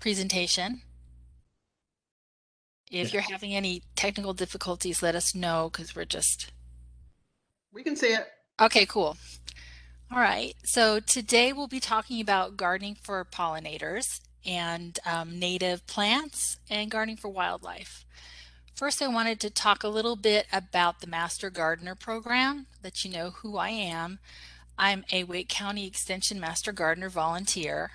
presentation. If you're having any technical difficulties, let us know because We can see it. Okay, cool. All right, so today we'll be talking about gardening for pollinators and native plants and gardening for wildlife. First, I wanted to talk a little bit about the Master Gardener program, that you know who I am. I'm a Wake County Extension Master Gardener volunteer.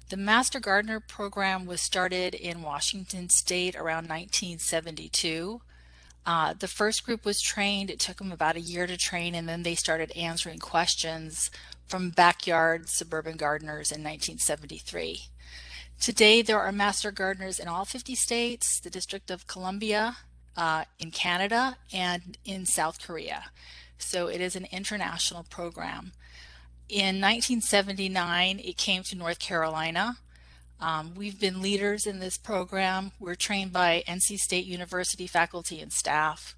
The Master Gardener program was started in Washington State around 1972. The first group was trained. It took them about a year to train, and then they started answering questions from backyard suburban gardeners in 1973. Today, there are master gardeners in all 50 states, the District of Columbia, in Canada, and in South Korea. So it is an international program. In 1979, it came to North Carolina. We've been leaders in this program. We're trained by NC State University faculty and staff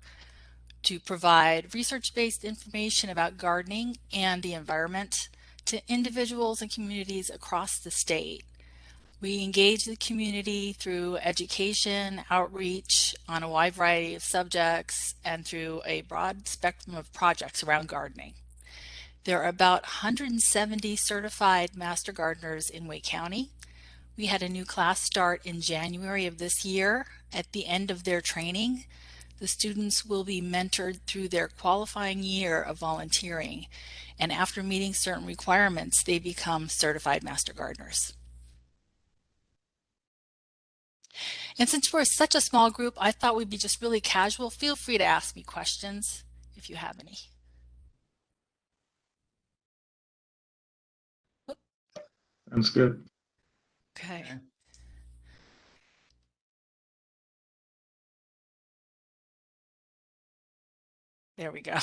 to provide research-based information about gardening and the environment to individuals and communities across the state. We engage the community through education, outreach on a wide variety of subjects, and through a broad spectrum of projects around gardening. There are about 170 certified master gardeners in Wake County. We had a new class start in January of this year. At the end of their training, the students will be mentored through their qualifying year of volunteering, and after meeting certain requirements, they become certified master gardeners. And since we're such a small group, I thought we'd be just really casual. Feel free to ask me questions if you have any. Sounds good. Okay. There we go.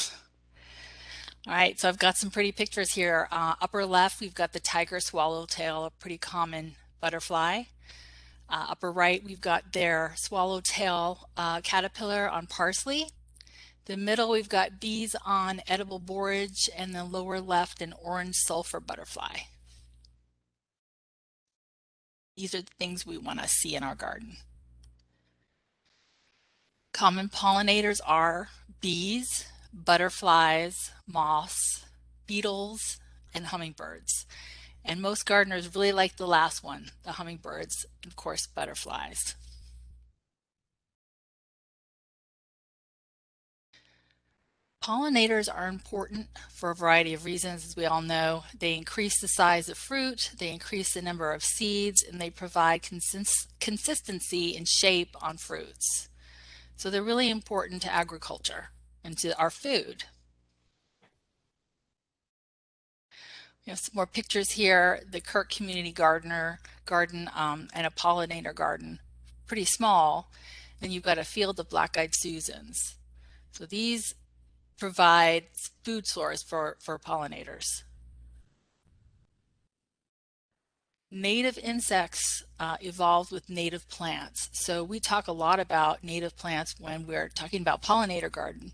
All right, so I've got some pretty pictures here. Upper left, we've got the tiger swallowtail, a pretty common butterfly. Upper right, we've got their swallowtail caterpillar on parsley. The middle, we've got bees on edible borage, and the lower left, an orange sulfur butterfly. These are the things we want to see in our garden. Common pollinators are bees, butterflies, moths, beetles, and hummingbirds. And most gardeners really like the last one, the hummingbirds, and of course, butterflies. Pollinators are important for a variety of reasons, as we all know. They increase the size of fruit, they increase the number of seeds, and they provide consistency and shape on fruits. So they're really important to agriculture and to our food. We have some more pictures here. The Kirk Community Garden and a pollinator garden, pretty small. Then you've got a field of black-eyed Susans. So these provide food source for pollinators. Native insects evolved with native plants. So we talk a lot about native plants when we're talking about pollinator garden.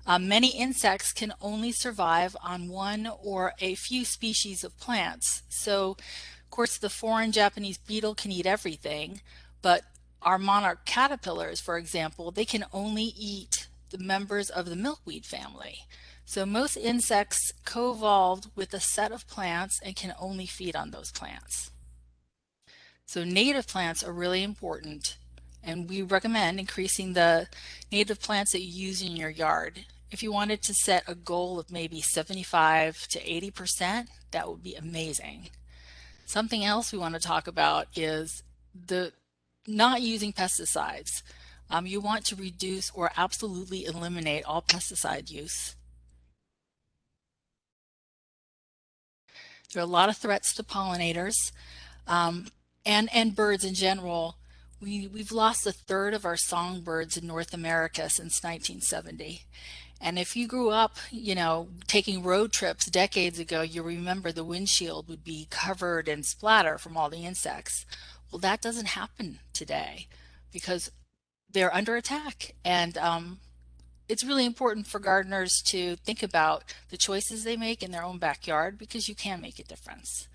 Many insects can only survive on one or a few species of plants. So, of course, the foreign Japanese beetle can eat everything, but our monarch caterpillars, for example, they can only eat the members of the milkweed family. So most insects co-evolved with a set of plants and can only feed on those plants. So native plants are really important, and we recommend increasing the native plants that you use in your yard. If you wanted to set a goal of maybe 75 to 80%, that would be amazing. Something else we want to talk about is the not using pesticides. You want to reduce or absolutely eliminate all pesticide use. There are a lot of threats to pollinators and birds in general. We've lost a third of our songbirds in North America since 1970. And if you grew up, you know, taking road trips decades ago, you remember the windshield would be covered in splatter from all the insects. Well, that doesn't happen today because they're under attack. And it's really important for gardeners to think about the choices they make in their own backyard because you can make a difference.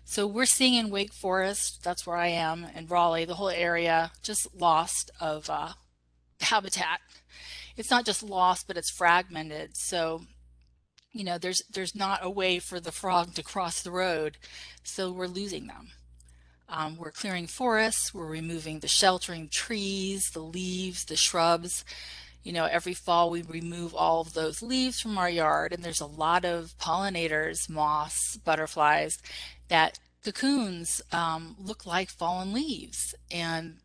So we're seeing in Wake Forest, that's where I am, and Raleigh, the whole area just lost of habitat. It's not just lost, but it's fragmented. So, there's not a way for the frog to cross the road, so we're losing them. We're clearing forests, we're removing the sheltering trees, the leaves, the shrubs. Every fall we remove all of those leaves from our yard, and there's a lot of pollinators, moths, butterflies, that cocoons look like fallen leaves. And,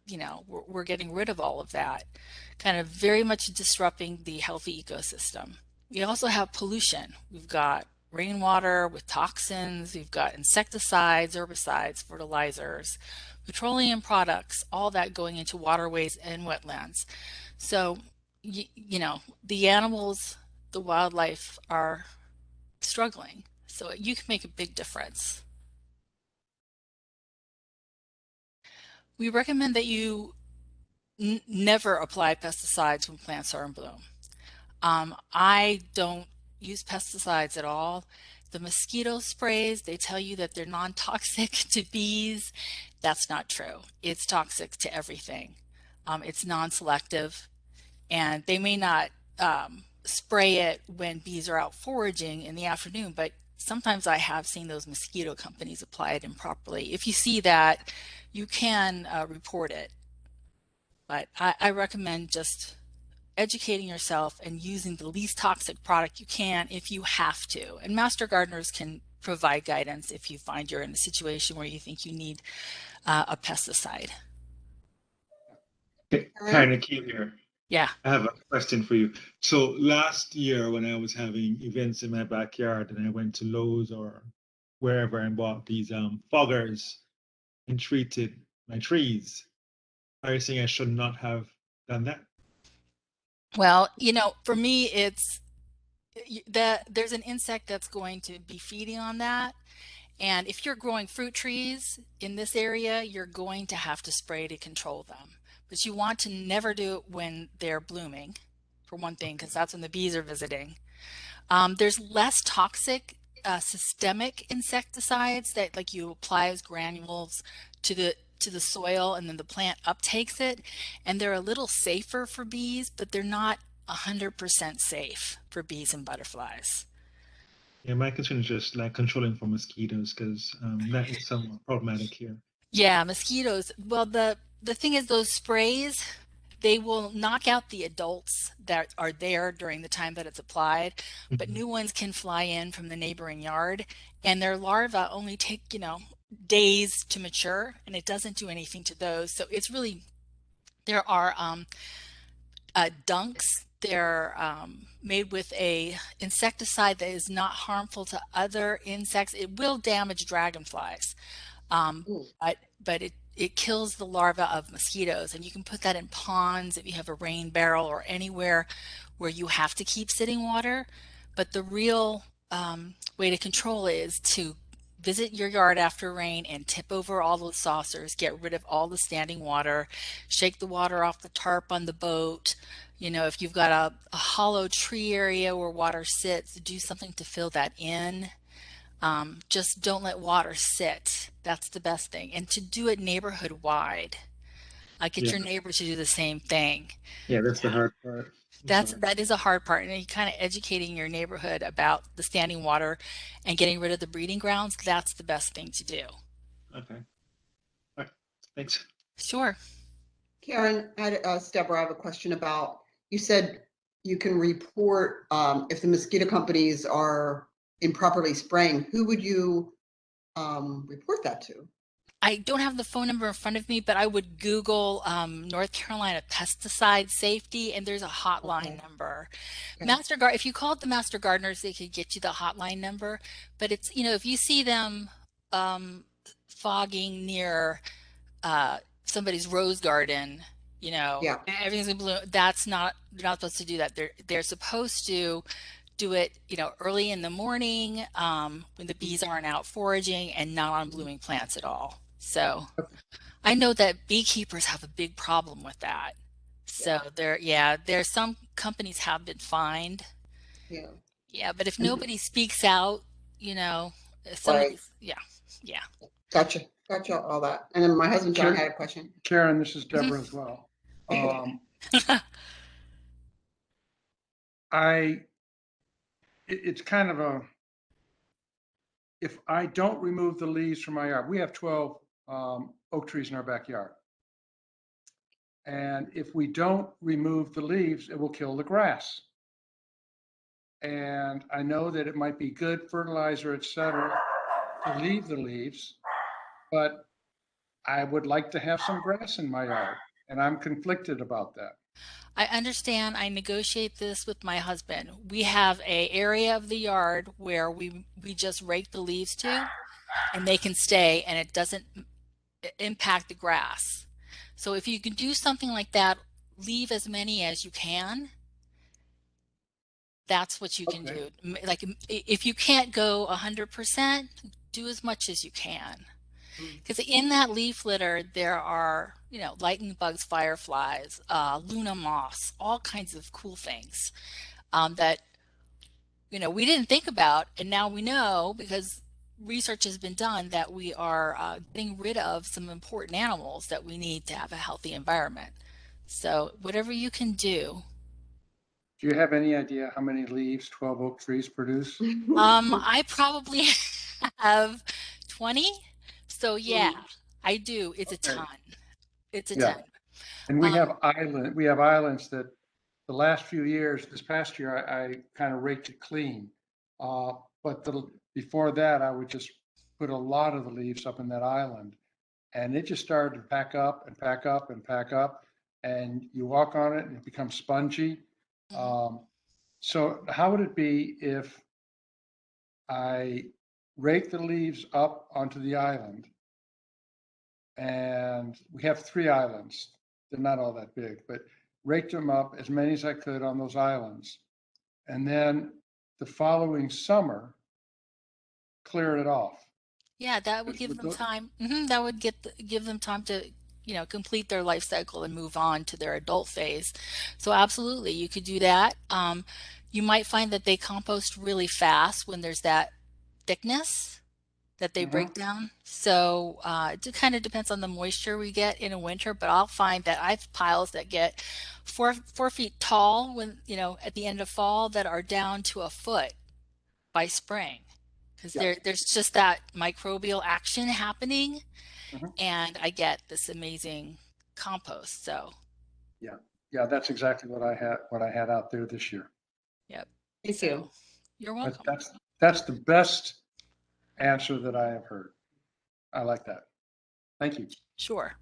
we're getting rid of all of that, kind of very much disrupting the healthy ecosystem. We also have pollution. We've got rainwater with toxins, we've got insecticides, herbicides, fertilizers, petroleum products, all that going into waterways and wetlands. So, the animals, the wildlife are struggling. So you can make a big difference. We recommend that you never apply pesticides when plants are in bloom. I don't use pesticides at all. The mosquito sprays, they tell you that they're non-toxic to bees. That's not true. It's toxic to everything. It's non-selective, and they may not spray it when bees are out foraging in the afternoon, but sometimes I have seen those mosquito companies apply it improperly. If you see that, you can report it. But I recommend just educating yourself and using the least toxic product you can if you have to. And master gardeners can provide guidance if you find you're in a situation where you think you need a pesticide. Kind of keen here. Yeah. I have a question for you. So last year when I was having events in my backyard and I went to Lowe's or wherever and bought these foggers and treated my trees, are you saying I should not have done that? Well, for me, it's that there's an insect that's going to be feeding on that. And if you're growing fruit trees in this area, you're going to have to spray to control them. But you want to never do it when they're blooming, for one thing, because that's when the bees are visiting. There's less toxic systemic insecticides that like you apply as granules to the soil, and then the plant uptakes it, and they're a little safer for bees, but they're not 100% safe for bees and butterflies. Yeah, my concern is just like controlling for mosquitoes because that is somewhat problematic here. Yeah, mosquitoes. Well, the thing is, those sprays, they will knock out the adults that are there during the time that it's applied, but Mhm. new ones can fly in from the neighboring yard, and their larvae only take, days to mature, and it doesn't do anything to those. So it's really, there are dunks. They're made with a insecticide that is not harmful to other insects. It will damage dragonflies, um, Ooh. but it kills the larvae of mosquitoes, and you can put that in ponds if you have a rain barrel or anywhere where you have to keep sitting water. But the real way to control it is to visit your yard after rain and tip over all those saucers, get rid of all the standing water, shake the water off the tarp on the boat. If you've got a hollow tree area where water sits, do something to fill that in. Just don't let water sit. That's the best thing. And to do it neighborhood wide. Get Yeah, your neighbor to do the same thing. yeah, that's the Yeah. hard part. I'm That's sorry. that is a hard part. And you kind of educating your neighborhood about the standing water and getting rid of the breeding grounds. That's the best thing to do. Okay. All right. Thanks. Sure. Karen, Deborah, I have a question about, you said you can report if the mosquito companies are improperly spraying. Who would you report that to? I don't have the phone number in front of me, but I would Google North Carolina pesticide safety, and there's a hotline Okay. number. Okay. If you called the master gardeners, they could get you the hotline number. But it's, if you see them um, fogging near somebody's rose garden, Yeah. everything's in bloom, that's not, they're not supposed to do that. They're supposed to do it, early in the morning when the bees aren't out foraging and not on blooming plants at all. So Okay. I know that beekeepers have a big problem with that. Yeah. So there's some companies have been fined. Yeah. Yeah, but if And nobody speaks out, you know, right. somebody's, yeah, yeah. Gotcha. Gotcha. All that. And then my husband John had a question. Karen, this is Deborah as well. It's kind of a, if I don't remove the leaves from my yard, we have 12 oak trees in our backyard. And if we don't remove the leaves, it will kill the grass. And I know that it might be good fertilizer, et cetera, to leave the leaves, but I would like to have some grass in my yard, and I'm conflicted about that. I understand. I negotiate this with my husband. We have a area of the yard where we just rake the leaves to, and they can stay, and it doesn't impact the grass. So if you can do something like that, leave as many as you can. That's what you can do. Like if you can't go 100%, do as much as you can. Because in that leaf litter, there are, lightning bugs, fireflies, Luna moths, all kinds of cool things that, we didn't think about. And now we know because research has been done that we are getting rid of some important animals that we need to have a healthy environment. So whatever you can do. Do you have any idea how many leaves 12 oak trees produce? I probably have 20. So yeah, I do. It's a ton. It's a ton. And we have islands that the last few years, this past year, I kind of raked it clean. But before that, I would just put a lot of the leaves up in that island. And it just started to pack up and pack up and pack up. And you walk on it and it becomes spongy. So how would it be if I rake the leaves up onto the island? And we have 3 islands. They're not all that big, but raked them up as many as I could on those islands. And then the following summer, clear it off. Yeah, that would give them time. That would give them time to, complete their life cycle and move on to their adult phase. So absolutely, you could do that. You might find that they compost really fast when there's that thickness that they break down. So it kind of depends on the moisture we get in a winter, but I'll find that I have piles that get 4 feet tall when, at the end of fall that are down to a foot by spring. Because there's just that microbial action happening, and I get this amazing compost. So yeah, that's exactly what I had out there this year. Yep. Thank you. You're welcome. That's the best answer that I have heard. I like that. Thank you. Sure.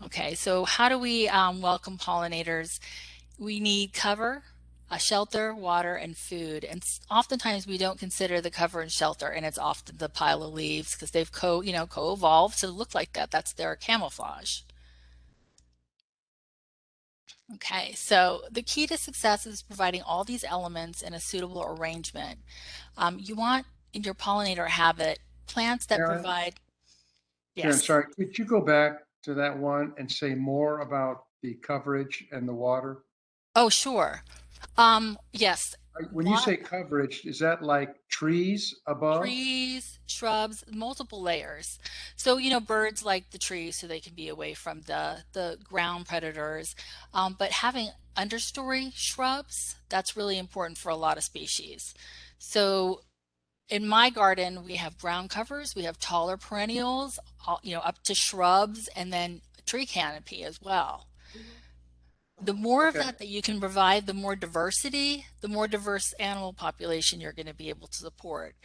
Okay, so how do we welcome pollinators? We need cover, a shelter, water, and food. And oftentimes we don't consider the cover and shelter, and it's often the pile of leaves because they've co-evolved to look like that. That's their camouflage. Okay, so the key to success is providing all these elements in a suitable arrangement. You want in your pollinator habit plants that provide. Karen, sorry, could you go back to that one and say more about the coverage and the water? Oh, sure. Yes. When you say coverage, is that like trees above? Trees, shrubs, multiple layers. So, birds like the trees so they can be away from the ground predators. But having understory shrubs, that's really important for a lot of species. So in my garden, we have ground covers, we have taller perennials, up to shrubs, and then tree canopy as well. The more of that you can provide, the more diversity, the more diverse animal population you're going to be able to support.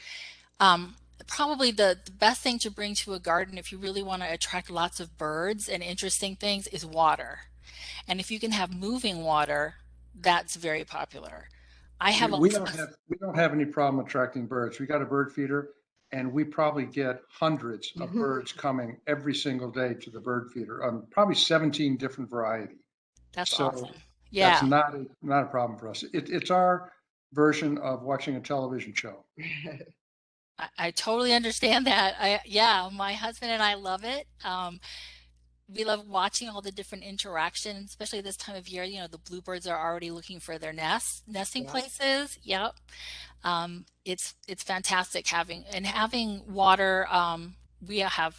Probably the best thing to bring to a garden if you really want to attract lots of birds and interesting things is water. And if you can have moving water, that's very popular. We don't have any problem attracting birds. We got a bird feeder, and we probably get hundreds of birds coming every single day to the bird feeder on probably 17 different varieties. That's awesome. Yeah. That's not a problem for us. It's our version of watching a television show. I totally understand that. Yeah, my husband and I love it. we love watching all the different interactions, especially this time of year. You know, the bluebirds are already looking for their nesting Yes. places. Yep. It's fantastic having water. We have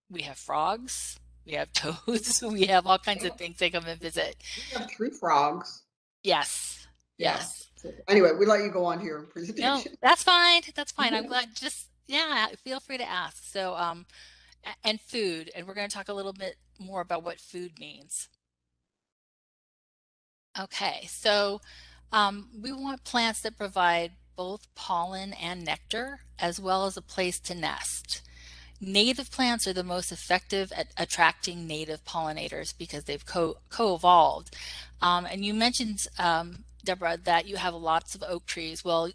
we have frogs, we have toads, we have all kinds of things they come and visit. We have tree frogs. Yes, Yeah. yes. So anyway, we let you go on to your No, presentation. that's fine. That's fine. I'm glad. Just yeah, feel free to ask. So and food, and we're going to talk a little bit more about what food means. Okay, so we want plants that provide both pollen and nectar, as well as a place to nest. Native plants are the most effective at attracting native pollinators because they've co-evolved. And you mentioned, Deborah, that you have lots of oak trees. Well,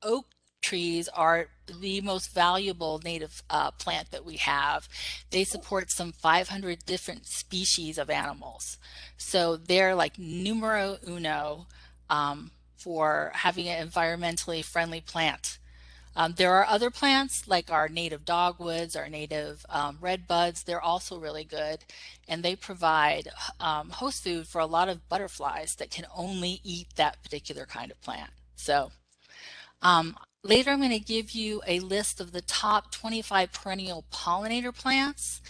oak trees are the most valuable native plant that we have. They support some 500 different species of animals. So they're like numero uno for having an environmentally friendly plant. There are other plants like our native dogwoods, our native red buds. They're also really good, and they provide host food for a lot of butterflies that can only eat that particular kind of plant. So later I'm going to give you a list of the top 25 perennial pollinator plants.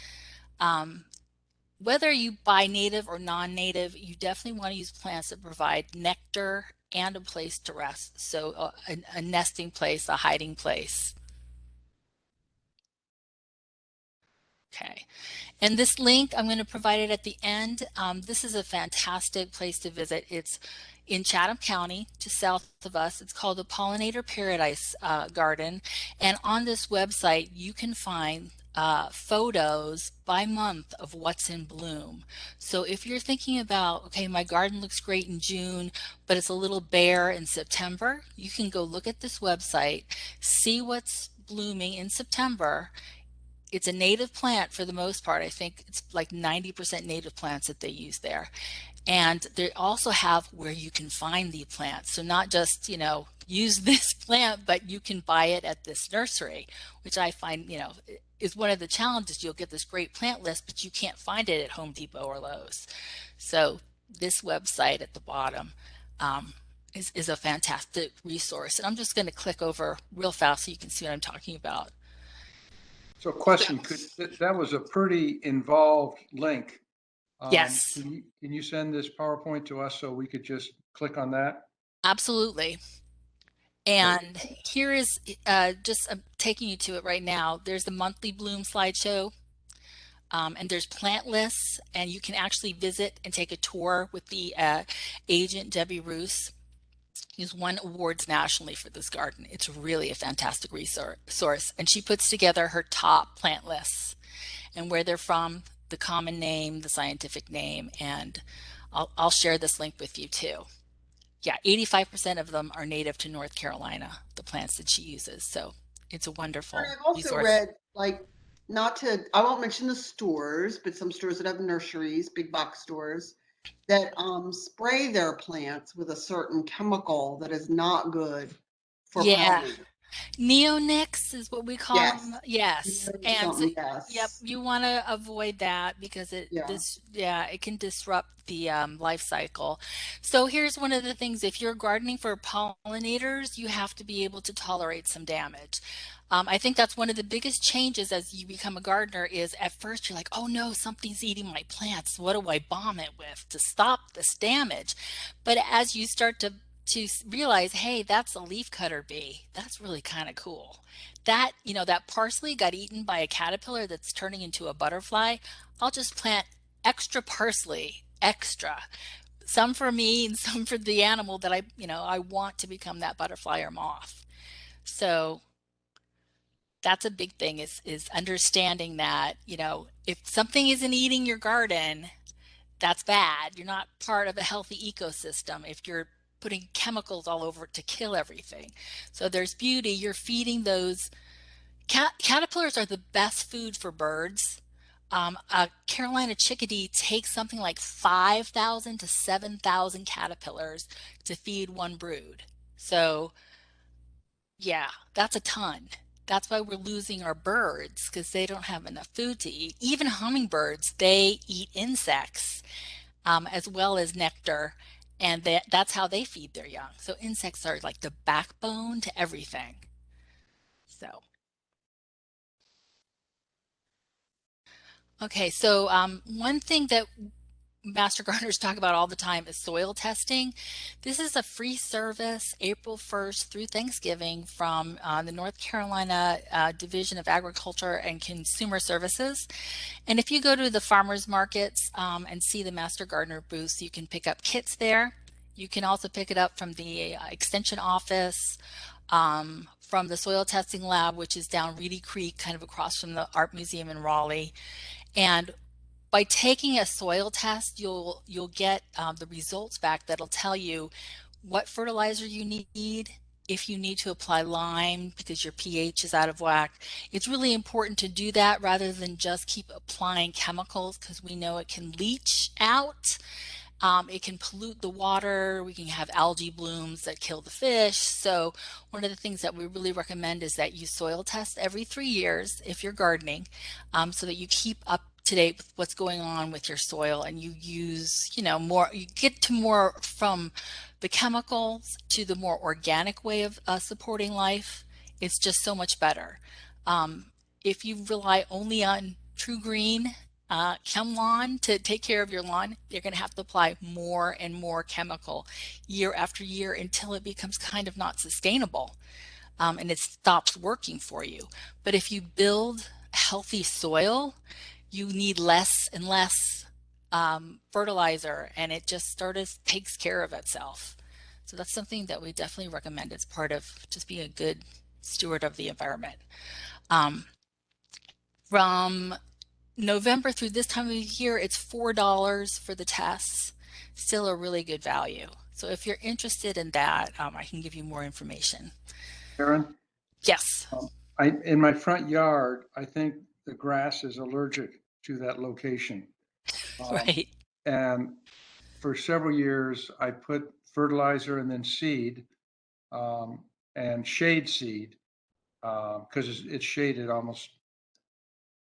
Whether you buy native or non-native, you definitely want to use plants that provide nectar and a place to rest. So a nesting place, a hiding place. Okay. And this link, I'm going to provide it at the end. This is a fantastic place to visit. It's in Chatham County, just south of us. It's called the Pollinator Paradise Garden. And on this website, you can find photos by month of what's in bloom. So if you're thinking about, okay, my garden looks great in June, but it's a little bare in September, you can go look at this website, see what's blooming in September. It's a native plant for the most part. I think it's like 90% native plants that they use there. And they also have where you can find the plants. So not just, use this plant, but you can buy it at this nursery, which I find, is one of the challenges. You'll get this great plant list, but you can't find it at Home Depot or Lowe's. So this website at the bottom is a fantastic resource. And I'm just going to click over real fast so you can see what I'm talking about. So question, that was a pretty involved link. Yes, Can you send this PowerPoint to us so we could just click on that? absolutely. And here is just taking you to it right now. There's the monthly bloom slideshow, and there's plant lists, and you can actually visit and take a tour with the agent, Debbie Roos. She's won awards nationally for this garden. It's really a fantastic resource. And she puts together her top plant lists and where they're from, the common name, the scientific name, and I'll share this link with you too. Yeah, 85% of them are native to North Carolina, the plants that she uses. So it's a wonderful I've also resource. read, like, I won't mention the stores, but some stores that have nurseries, big box stores, that spray their plants with a certain chemical that is not good for Yeah, pollinators. neonics is what we call Yes. them. Yes, and so Something, yep, yes. you want to avoid that because Yeah. it can disrupt the life cycle. So here's one of the things: if you're gardening for pollinators, you have to be able to tolerate some damage. I think that's one of the biggest changes as you become a gardener is at first you're like, oh no, something's eating my plants. What do I bomb it with to stop this damage? But as you start to realize, hey, that's a leafcutter bee. That's really kind of cool. That, that parsley got eaten by a caterpillar that's turning into a butterfly. I'll just plant extra parsley, extra. Some for me and some for the animal that I want to become that butterfly or moth. So that's a big thing is understanding that, if something isn't eating your garden, that's bad. You're not part of a healthy ecosystem if you're putting chemicals all over it to kill everything. So there's beauty. You're feeding those. Caterpillars are the best food for birds. A Carolina chickadee takes something like 5,000 to 7,000 caterpillars to feed one brood. So yeah, that's a ton. That's why we're losing our birds, because they don't have enough food to eat. Even hummingbirds, they eat insects as well as nectar, and that's how they feed their young. So insects are like the backbone to everything. So, okay, so one thing that master gardeners talk about all the time is soil testing. This is a free service April 1st through Thanksgiving from the North Carolina Division of Agriculture and Consumer Services. And if you go to the farmers markets and see the master gardener booths, you can pick up kits there. You can also pick it up from the extension office, from the soil testing lab, which is down Reedy Creek, kind of across from the Art Museum in Raleigh. And by taking a soil test, you'll get the results back that'll tell you what fertilizer you need, if you need to apply lime because your pH is out of whack. It's really important to do that rather than just keep applying chemicals, because we know it can leach out. It can pollute the water. We can have algae blooms that kill the fish. So one of the things that we really recommend is that you soil test every 3 years if you're gardening, so that you keep up to date with what's going on with your soil, and you use, more, you get to more from the chemicals to the more organic way of supporting life. It's just so much better. If you rely only on True Green chem lawn to take care of your lawn, you're going to have to apply more and more chemical year after year until it becomes kind of not sustainable, and it stops working for you. But if you build healthy soil, you need less and less fertilizer, and it just sort of takes care of itself. So that's something that we definitely recommend as part of just being a good steward of the environment. From November through this time of year, it's $4 for the tests. Still a really good value. So if you're interested in that, I can give you more information. Aaron, Yes. in my front yard, I think the grass is allergic to that location. Right. And for several years, I put fertilizer and then seed, and shade seed, because it's shaded almost,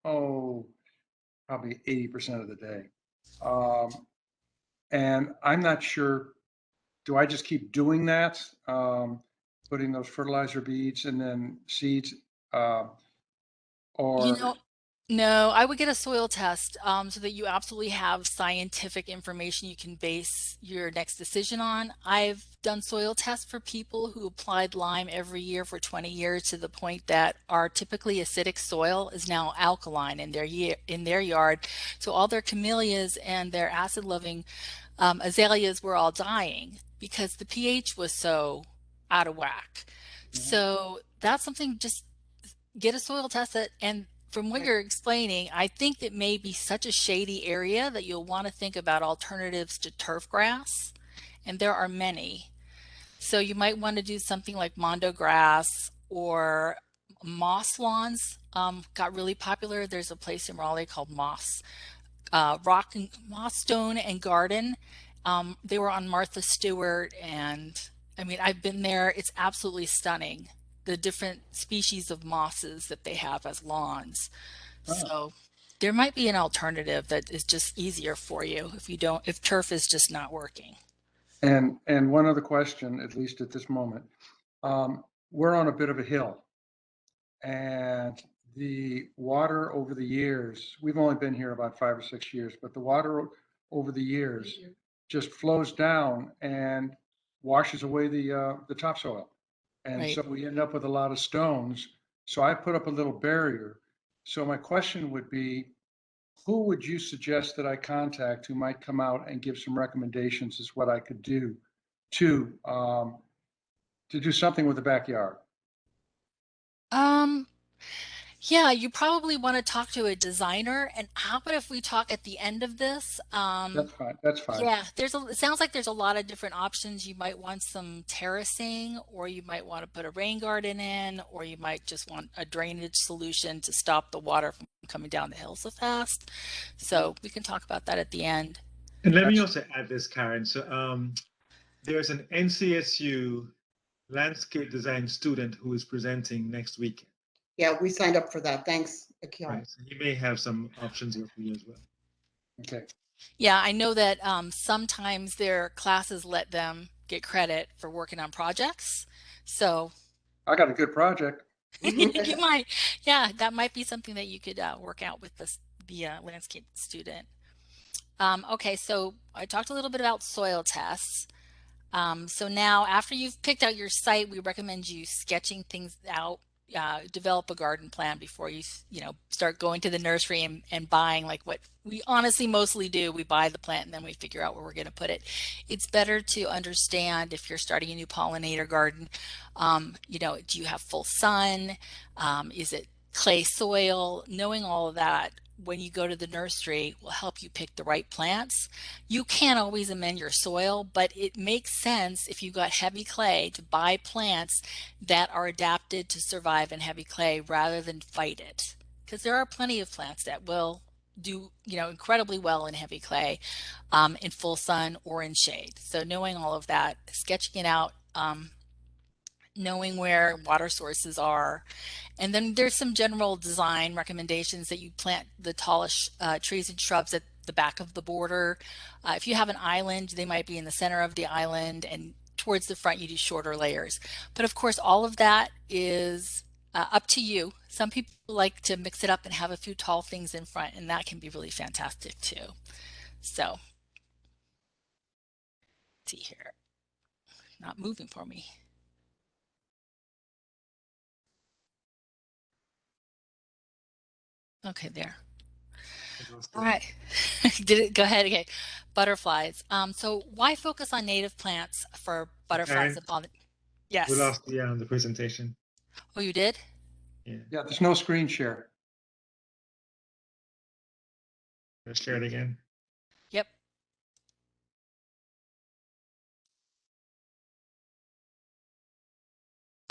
probably 80% of the day. And I'm not sure, do I just keep doing that? Putting those fertilizer beads and then seeds, You or, know, no, I would get a soil test so that you absolutely have scientific information you can base your next decision on. I've done soil tests for people who applied lime every year for 20 years to the point that our typically acidic soil is now alkaline in their yard. So all their camellias and their acid-loving azaleas were all dying because the pH was so out of whack. So that's something, just get a soil test it. And from what you're explaining, I think it may be such a shady area that you'll want to think about alternatives to turf grass. And there are many. So you might want to do something like mondo grass or moss lawns. Got really popular. There's a place in Raleigh called Moss Stone and Garden. They were on Martha Stewart, and I mean, I've been there. It's absolutely stunning, the different species of mosses that they have as lawns. So there might be an alternative that is just easier for you if turf is just not working. and one other question, at least at this moment. We're on a bit of a hill, and the water over the years, we've only been here about 5 or 6 years, but the water over the years just flows down and washes away the topsoil. And Right. so we end up with a lot of stones. So I put up a little barrier. So my question would be, who would you suggest that I contact who might come out and give some recommendations as what I could do to do something with the backyard? Um, yeah, you probably want to talk to a designer. And how about if we talk at the end of this? That's fine. That's fine. Yeah, it sounds like there's a lot of different options. You might want some terracing, or you might want to put a rain garden in, or you might just want a drainage solution to stop the water from coming down the hill so fast. So we can talk about that at the end. And let me That's, also add this, Karen. So there's an NCSU landscape design student who is presenting next week. Yeah, we signed up for that. Thanks, Akil. Right. So he may have some options here for you as well. Okay. Yeah, I know that sometimes their classes let them get credit for working on projects. So I got a good project. you might, yeah, that might be something that you could work out with the landscape student. Okay, so I talked a little bit about soil tests. So now after you've picked out your site, we recommend you sketching things out, develop a garden plan before you know, start going to the nursery and buying like what we honestly mostly do. We buy the plant and then we figure out where we're going to put it. It's better to understand if you're starting a new pollinator garden, you know, do you have full sun? Is it clay soil? Knowing all of that when you go to the nursery will help you pick the right plants. You can't always amend your soil, but it makes sense if you've got heavy clay to buy plants that are adapted to survive in heavy clay rather than fight it. Because there are plenty of plants that will do, you know, incredibly well in heavy clay, in full sun or in shade. So knowing all of that, sketching it out, knowing where water sources are. And then there's some general design recommendations that you plant the tallest trees and shrubs at the back of the border. If you have an island, they might be in the center of the island, and towards the front you do shorter layers. But of course, all of that is up to you. Some people like to mix it up and have a few tall things in front, and that can be really fantastic too. So, let's see here, not moving for me. Okay, there. All right. Did it go ahead? Okay. Butterflies. So why focus on native plants for butterflies Karen, and pollen? we Yes. lost the presentation. Oh, you did? Yeah. Yeah, there's no screen share. Let's share it again. Yep.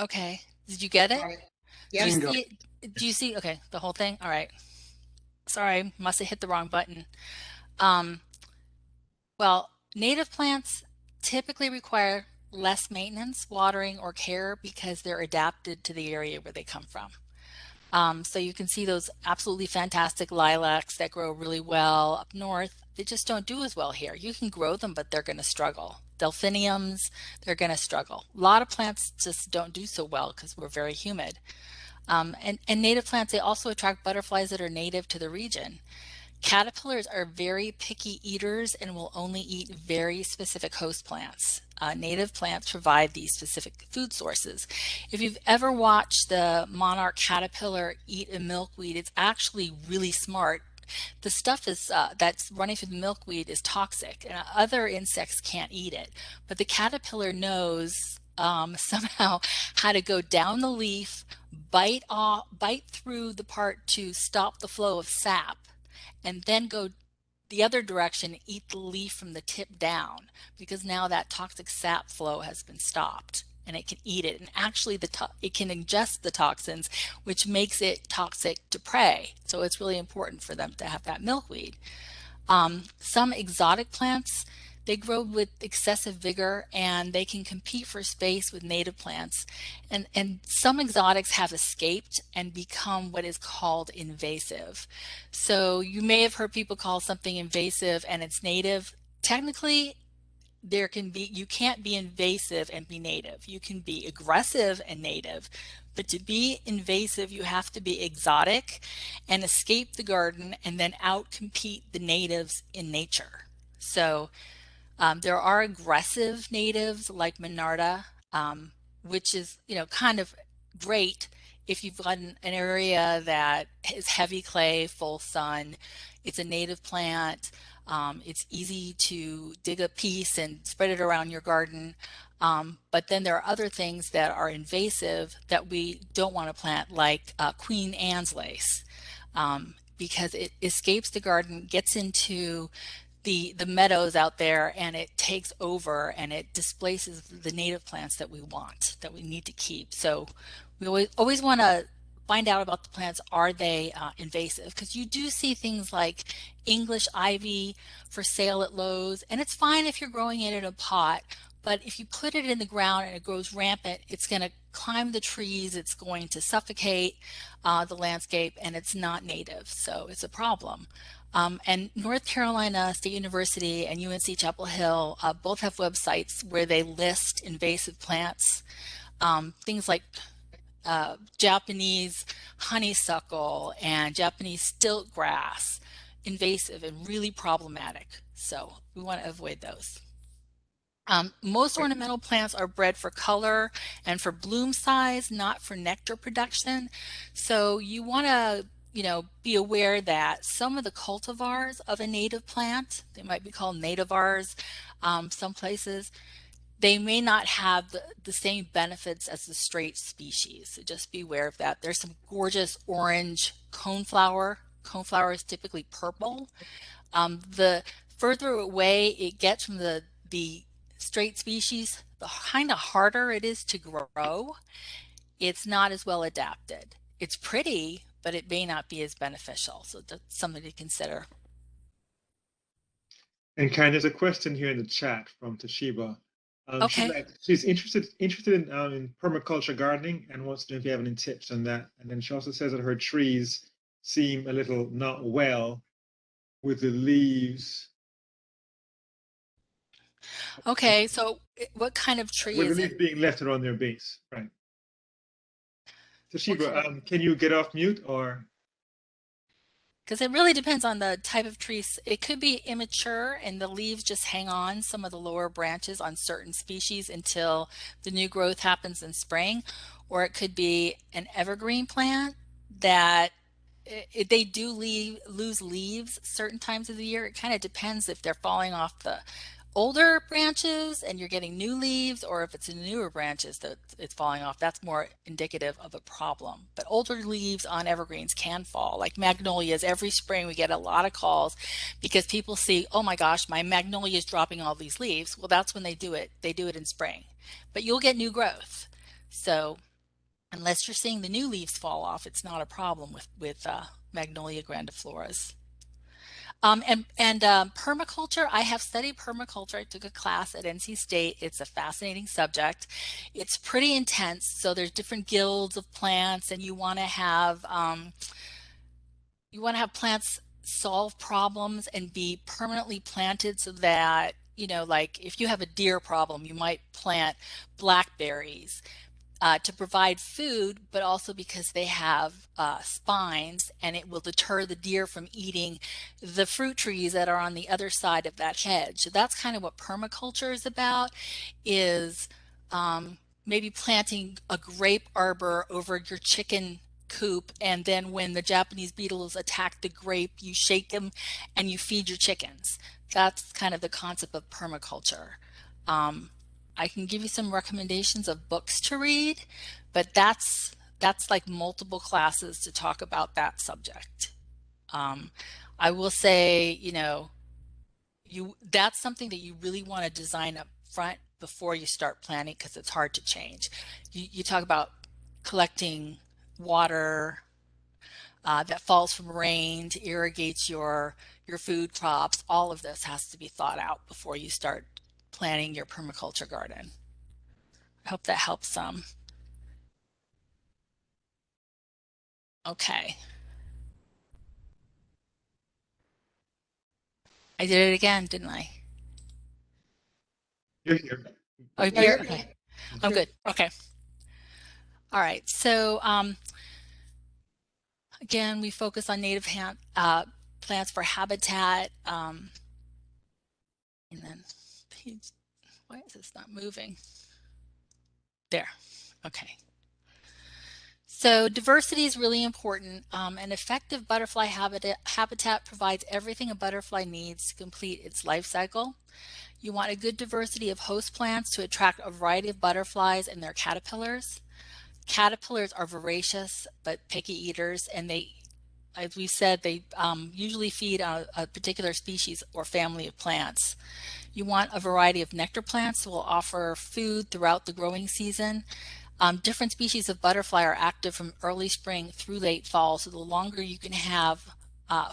Okay. Did you get it? Got it. Do you Yes. Bingo. see it? Do you see? Okay, the whole thing? All right. Sorry, must have hit the wrong button. Um, well, native plants typically require less maintenance, watering, or care because they're adapted to the area where they come from. So you can see those absolutely fantastic lilacs that grow really well up north. They just don't do as well here. You can grow them, but they're going to struggle. Delphiniums, they're going to struggle. A lot of plants just don't do so well because we're very humid. And native plants, they also attract butterflies that are native to the region. Caterpillars are very picky eaters and will only eat very specific host plants. Native plants provide these specific food sources. If you've ever watched the monarch caterpillar eat a milkweed, it's actually really smart. The stuff is that's running through the milkweed is toxic, and other insects can't eat it. But the caterpillar knows somehow how to go down the leaf, bite through the part to stop the flow of sap, and then go the other direction, eat the leaf from the tip down, because now that toxic sap flow has been stopped and it can eat it. And actually it can ingest the toxins, which makes it toxic to prey. So it's really important for them to have that milkweed. Some exotic plants, they grow with excessive vigor and they can compete for space with native plants. And some exotics have escaped and become what is called invasive. So you may have heard people call something invasive and it's native. Technically, you can't be invasive and be native. You can be aggressive and native, but to be invasive, you have to be exotic and escape the garden and then outcompete the natives in nature. So there are aggressive natives like Monarda, which is, you know, kind of great if you've got an area that is heavy clay, full sun. It's a native plant. It's easy to dig a piece and spread it around your garden. But then there are other things that are invasive that we don't want to plant, like Queen Anne's lace, because it escapes the garden, gets into the meadows out there, and it takes over and it displaces the native plants that we want, that we need to keep. So we always want to find out about the plants. Are they invasive? Because you do see things like English ivy for sale at Lowe's, and it's fine if you're growing it in a pot, but if you put it in the ground and it grows rampant, it's going to climb the trees, it's going to suffocate the landscape, and it's not native, so it's a problem. And North Carolina State University and UNC Chapel Hill both have websites where they list invasive plants, things like Japanese honeysuckle and Japanese stilt grass, invasive and really problematic. So we want to avoid those. Most ornamental plants are bred for color and for bloom size, not for nectar production. So you want to, be aware that some of the cultivars of a native plant, they might be called nativars, some places, they may not have the same benefits as the straight species. So just be aware of that. There's some gorgeous orange coneflower. Coneflower is typically purple. The further away it gets from the straight species, the kind of harder it is to grow. It's not as well adapted. It's pretty, but it may not be as beneficial. So that's something to consider. And Karen, there's a question here in the chat from Toshiba. Okay. She's interested in permaculture gardening and wants to know if you have any tips on that. And then she also says that her trees seem a little not well with the leaves. Okay, so what kind of tree With the is leaves it? being left around their base, right? Toshiba, can you get off mute or? Because it really depends on the type of tree. It could be immature and the leaves just hang on some of the lower branches on certain species until the new growth happens in spring. Or it could be an evergreen plant that they do lose leaves certain times of the year. It kind of depends if they're falling off the older branches and you're getting new leaves, or if it's in newer branches that it's falling off. That's more indicative of a problem. But older leaves on evergreens can fall, like magnolias. Every spring we get a lot of calls because people see, oh my gosh, my magnolia is dropping all these leaves. Well, that's when they do it. They do it in spring, but you'll get new growth. So unless you're seeing the new leaves fall off, it's not a problem with Magnolia grandifloras. Permaculture, I have studied permaculture. I took a class at NC State. It's a fascinating subject. It's pretty intense. So there's different guilds of plants, and you want to have plants solve problems and be permanently planted so that, like if you have a deer problem, you might plant blackberries to provide food, but also because they have spines, and it will deter the deer from eating the fruit trees that are on the other side of that hedge. So that's kind of what permaculture is about, is maybe planting a grape arbor over your chicken coop, and then when the Japanese beetles attack the grape, you shake them and you feed your chickens. That's kind of the concept of permaculture. I can give you some recommendations of books to read, but that's like multiple classes to talk about that subject. I will say, that's something that you really want to design up front before you start planning, because it's hard to change. You talk about collecting water that falls from rain to irrigate your food crops. All of this has to be thought out before you start planning your permaculture garden. I hope that helps some. Okay. I did it again, didn't I? You're here. Oh, you're here? Okay. I'm good. Okay. All right. So again, we focus on native plants for habitat. And then, why is this not moving? There. Okay. So diversity is really important. An effective butterfly habitat provides everything a butterfly needs to complete its life cycle. You want a good diversity of host plants to attract a variety of butterflies and their caterpillars. Caterpillars are voracious but picky eaters, and they, as we said, they usually feed on a particular species or family of plants. You want a variety of nectar plants that will offer food throughout the growing season. Different species of butterfly are active from early spring through late fall, so the longer you can have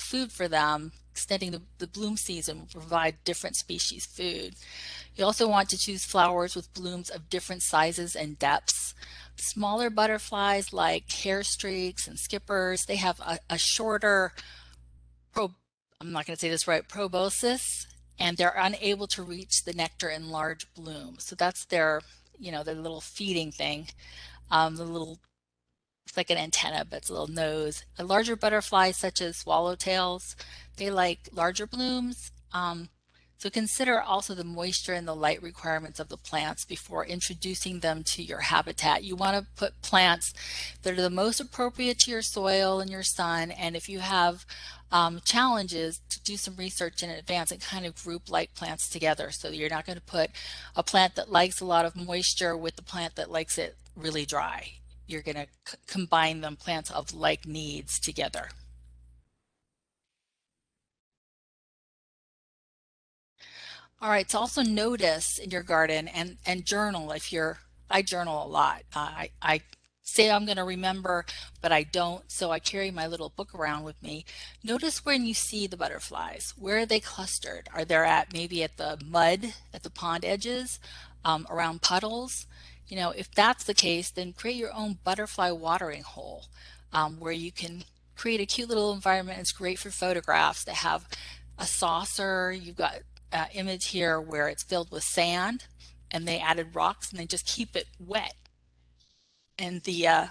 food for them, extending the bloom season will provide different species food. You also want to choose flowers with blooms of different sizes and depths. Smaller butterflies like hair streaks and skippers, they have a shorter I'm not going to say this right, proboscis, and they're unable to reach the nectar in large blooms. So that's their, their little feeding thing. The little, it's like an antenna, but it's a little nose. A larger butterflies such as swallowtails, they like larger blooms. So consider also the moisture and the light requirements of the plants before introducing them to your habitat. You want to put plants that are the most appropriate to your soil and your sun. And if you have challenges, to do some research in advance and kind of group like plants together. So you're not going to put a plant that likes a lot of moisture with the plant that likes it really dry. You're going to combine them, plants of like needs, together. All right, so also notice in your garden and journal if you're, I journal a lot. I say I'm going to remember, but I don't, so I carry my little book around with me. Notice when you see the butterflies. Where are they clustered? Are they maybe at the mud, at the pond edges, around puddles? If that's the case, then create your own butterfly watering hole where you can create a cute little environment. It's great for photographs to have a saucer. You've got image here where it's filled with sand and they added rocks and they just keep it wet, and the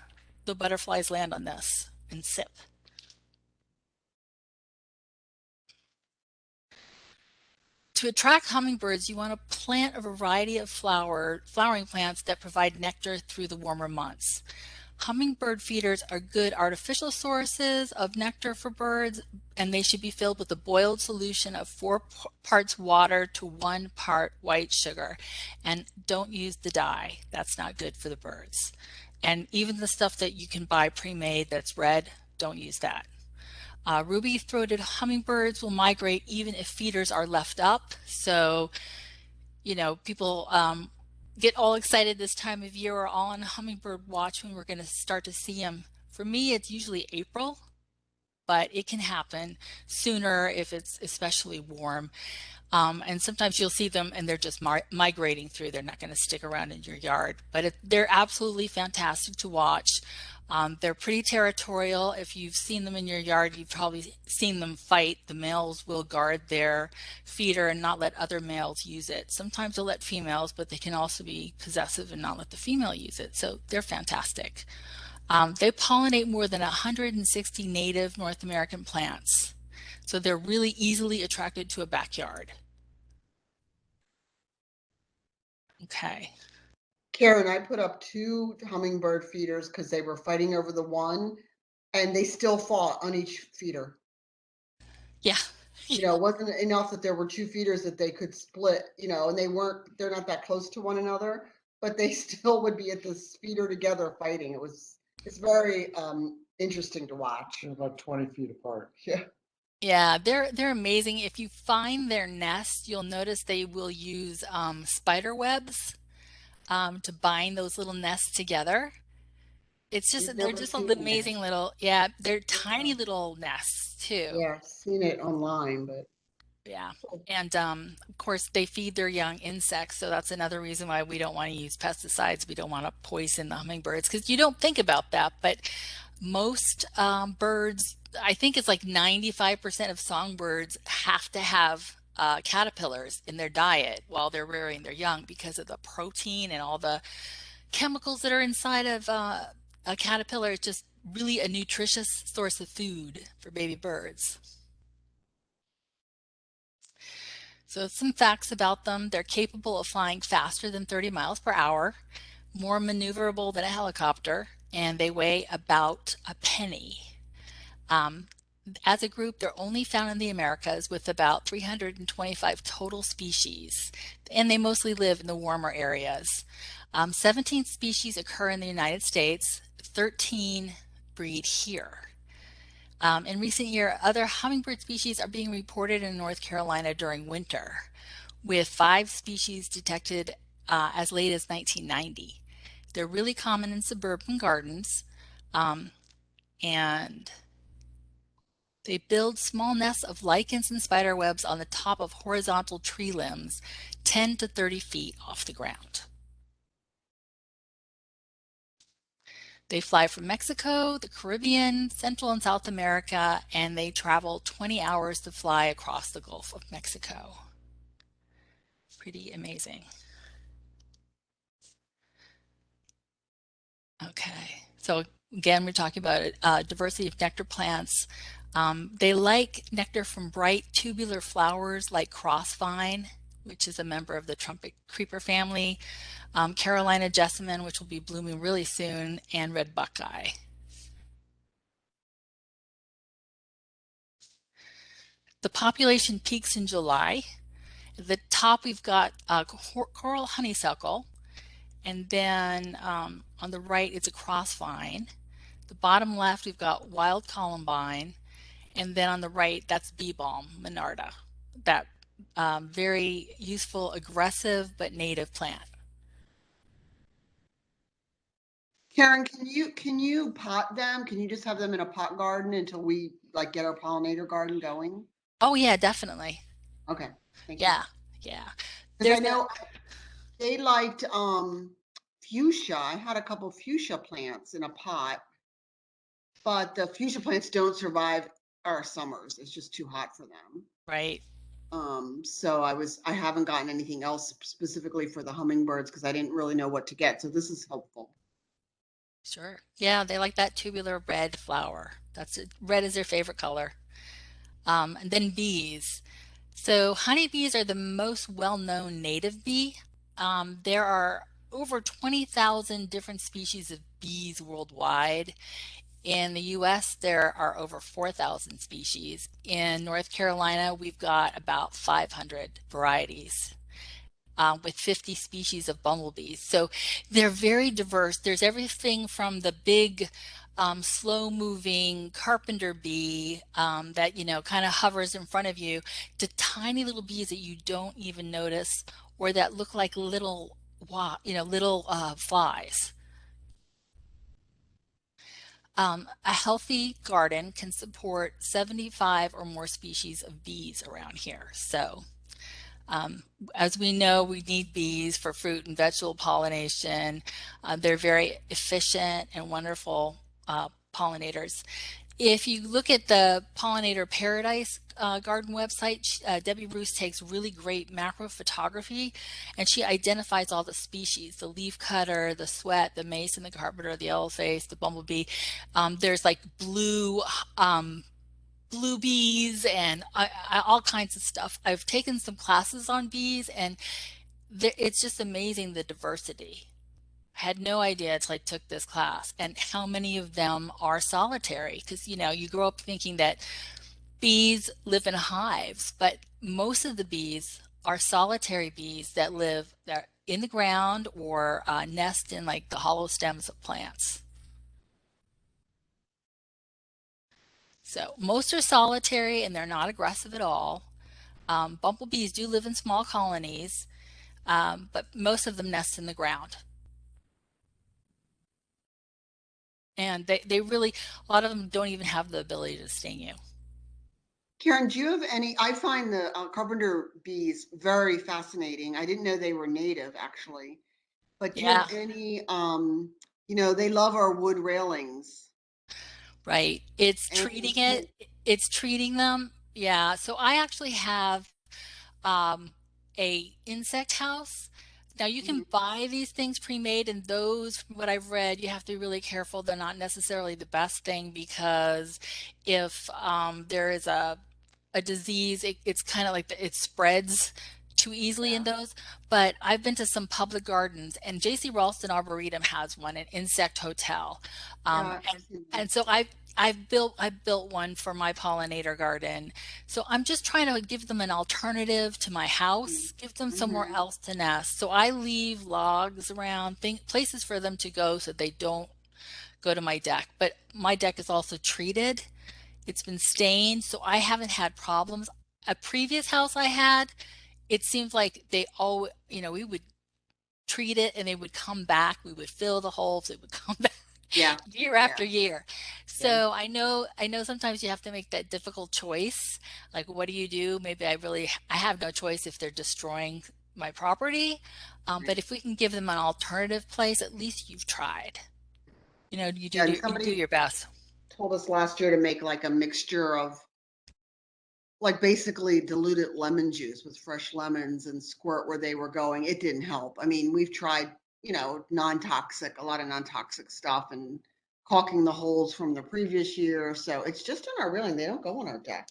butterflies land on this and sip. To attract hummingbirds, you want to plant a variety of flowering plants that provide nectar through the warmer months. Hummingbird feeders are good artificial sources of nectar for birds, and they should be filled with a boiled solution of 4 parts water to 1 part white sugar. And don't use the dye. That's not good for the birds. And even the stuff that you can buy pre-made that's red, don't use that. Ruby-throated hummingbirds will migrate even if feeders are left up. So, people get all excited this time of year. We're all on hummingbird watch when we're going to start to see them. For me, it's usually April, but it can happen sooner if it's especially warm. And sometimes you'll see them and they're just migrating through. They're not going to stick around in your yard, but they're absolutely fantastic to watch. They're pretty territorial. If you've seen them in your yard, you've probably seen them fight. The males will guard their feeder and not let other males use it. Sometimes they'll let females, but they can also be possessive and not let the female use it. So they're fantastic. They pollinate more than 160 native North American plants. So they're really easily attracted to a backyard. Okay. Karen, I put up 2 hummingbird feeders because they were fighting over the one, and they still fought on each feeder. Yeah. It wasn't enough that there were 2 feeders that they could split, and they're not that close to one another, but they still would be at this feeder together fighting. It's very interesting to watch. They're about 20 feet apart. Yeah. Yeah, they're amazing. If you find their nest, you'll notice they will use spider webs to bind those little nests together. They're just amazing little, yeah, they're tiny little nests too. Yeah, I've seen it online, but Yeah. And of course, they feed their young insects. So that's another reason why we don't want to use pesticides. We don't want to poison the hummingbirds because you don't think about that. But most birds, I think it's like 95% of songbirds have to have caterpillars in their diet while they're rearing their young because of the protein and all the chemicals that are inside of a caterpillar. It's just really a nutritious source of food for baby birds. So some facts about them: they're capable of flying faster than 30 miles per hour, more maneuverable than a helicopter, and they weigh about a penny. As a group, they're only found in the Americas with about 325 total species, and they mostly live in the warmer areas. 17 species occur in the United States, 13 breed here. In recent years, other hummingbird species are being reported in North Carolina during winter, with 5 species detected as late as 1990. They're really common in suburban gardens, and they build small nests of lichens and spider webs on the top of horizontal tree limbs, 10 to 30 feet off the ground. They fly from Mexico, the Caribbean, Central and South America, and they travel 20 hours to fly across the Gulf of Mexico. Pretty amazing. Okay, so again, we're talking about diversity of nectar plants. They like nectar from bright tubular flowers like crossvine, which is a member of the trumpet creeper family, Carolina jessamine, which will be blooming really soon, and red buckeye. The population peaks in July. At the top, we've got coral honeysuckle, and then on the right, it's a crossvine. The bottom left, we've got wild columbine, and then on the right, that's bee balm, Monarda, that very useful, aggressive, but native plant. Karen, can you pot them? Can you just have them in a pot garden until we like get our pollinator garden going? Oh yeah, definitely. Okay, thank you. Yeah, yeah. Because I There's know they liked fuchsia. I had a couple fuchsia plants in a pot, but the fuchsia plants don't survive our summers. It's just too hot for them. right. So I haven't gotten anything else specifically for the hummingbirds because I didn't really know what to get. So this is helpful. Sure. Yeah, they like that tubular red flower. That's it. Red is their favorite color. And then bees. So honeybees are the most well-known native bee. There are over 20,000 different species of bees worldwide. In the US, there are over 4,000 species. In North Carolina, we've got about 500 varieties. With 50 species of bumblebees. So they're very diverse. There's everything from the big, slow-moving carpenter bee that, kind of hovers in front of you to tiny little bees that you don't even notice or that look like little, flies. A healthy garden can support 75 or more species of bees around here. So as we know, we need bees for fruit and vegetable pollination. They're very efficient and wonderful pollinators. If you look at the Pollinator Paradise garden website, Debbie Bruce takes really great macro photography and she identifies all the species, the leafcutter, the sweat, the mason, the carpenter, the yellowface, the bumblebee. There's like blue bees and all kinds of stuff. I've taken some classes on bees and it's just amazing the diversity. I had no idea until I took this class and how many of them are solitary because you grow up thinking that bees live in hives, but most of the bees are solitary bees that live there in the ground or nest in like the hollow stems of plants. So most are solitary and they're not aggressive at all. Bumblebees do live in small colonies, but most of them nest in the ground. And they really, a lot of them don't even have the ability to sting you. Karen, do you have any? I find the carpenter bees very fascinating. I didn't know they were native actually, but do you Yeah, have any? They love our wood railings. right. Any? It's treating them. Yeah. So I actually have um, a insect house. Now you Mhm. can buy these things pre-made and those, from what I've read, you have to be really careful. They're not necessarily the best thing because if there is a disease, it's kind of like it spreads too easily in Yeah, those. But I've been to some public gardens, and J.C. Ralston Arboretum has one, an insect hotel, um, yeah, I've and seen that. and so I've built one for my pollinator garden. So I'm just trying to give them an alternative to my house, give them somewhere Mm-hmm. else to nest. So I leave logs around, places for them to go so they don't go to my deck. But my deck is also treated. It's been stained, so I haven't had problems. A previous house I had, it seems like they all, we would treat it and they would come back. We would fill the holes, it would come back Yeah, year yeah, after year. yeah. So I know sometimes you have to make that difficult choice. Like what do you do? Maybe I have no choice if they're destroying my property. But Right. if we can give them an alternative place, at least you've tried. You know, you Yeah, and you do somebody your best. told us last year to make like a mixture of like basically diluted lemon juice with fresh lemons and squirt where they were going. It didn't help. I mean, we've tried, non-toxic, a lot of non-toxic stuff and caulking the holes from the previous year. So it's just on our railing. They don't go on our deck,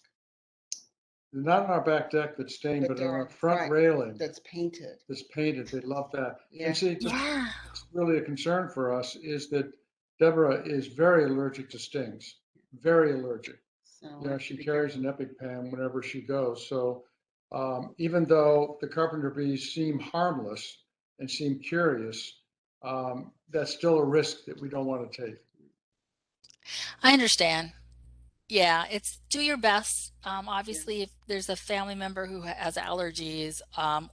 They're not on our back deck that's stained, but but on they're our front right. railing That's painted. that's painted. They love that. Yeah. And see, Yeah. it's really a concern for us is that Deborah is very allergic to stings, very allergic. So You know, she carries an EpiPen whenever she goes. So even though the carpenter bees seem harmless and seem curious, that's still a risk that we don't want to take. I understand. Yeah, it's do your best. Yeah. Obviously, if there's a family member who has allergies,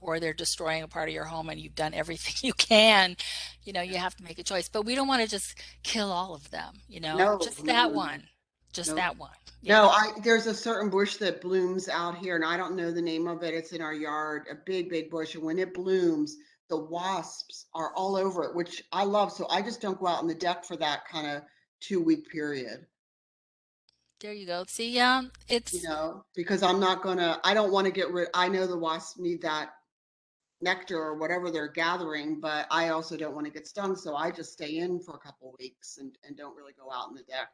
or they're destroying a part of your home and you've done everything you can, you know, you have to make a choice. But we don't want to just kill all of them, you know, No, just no, that no, no, one, just no. that one. Yeah. No, there's a certain bush that blooms out here, and I don't know the name of it. It's in our yard, a big, big bush. And when it blooms, the wasps are all over it, which I love. So I just don't go out on the deck for that kind of 2 week period, There you go. See, it's because I don't want to get rid. I know the wasps need that nectar or whatever they're gathering, but I also don't want to get stung. So I just stay in for a couple weeks and don't really go out on the deck.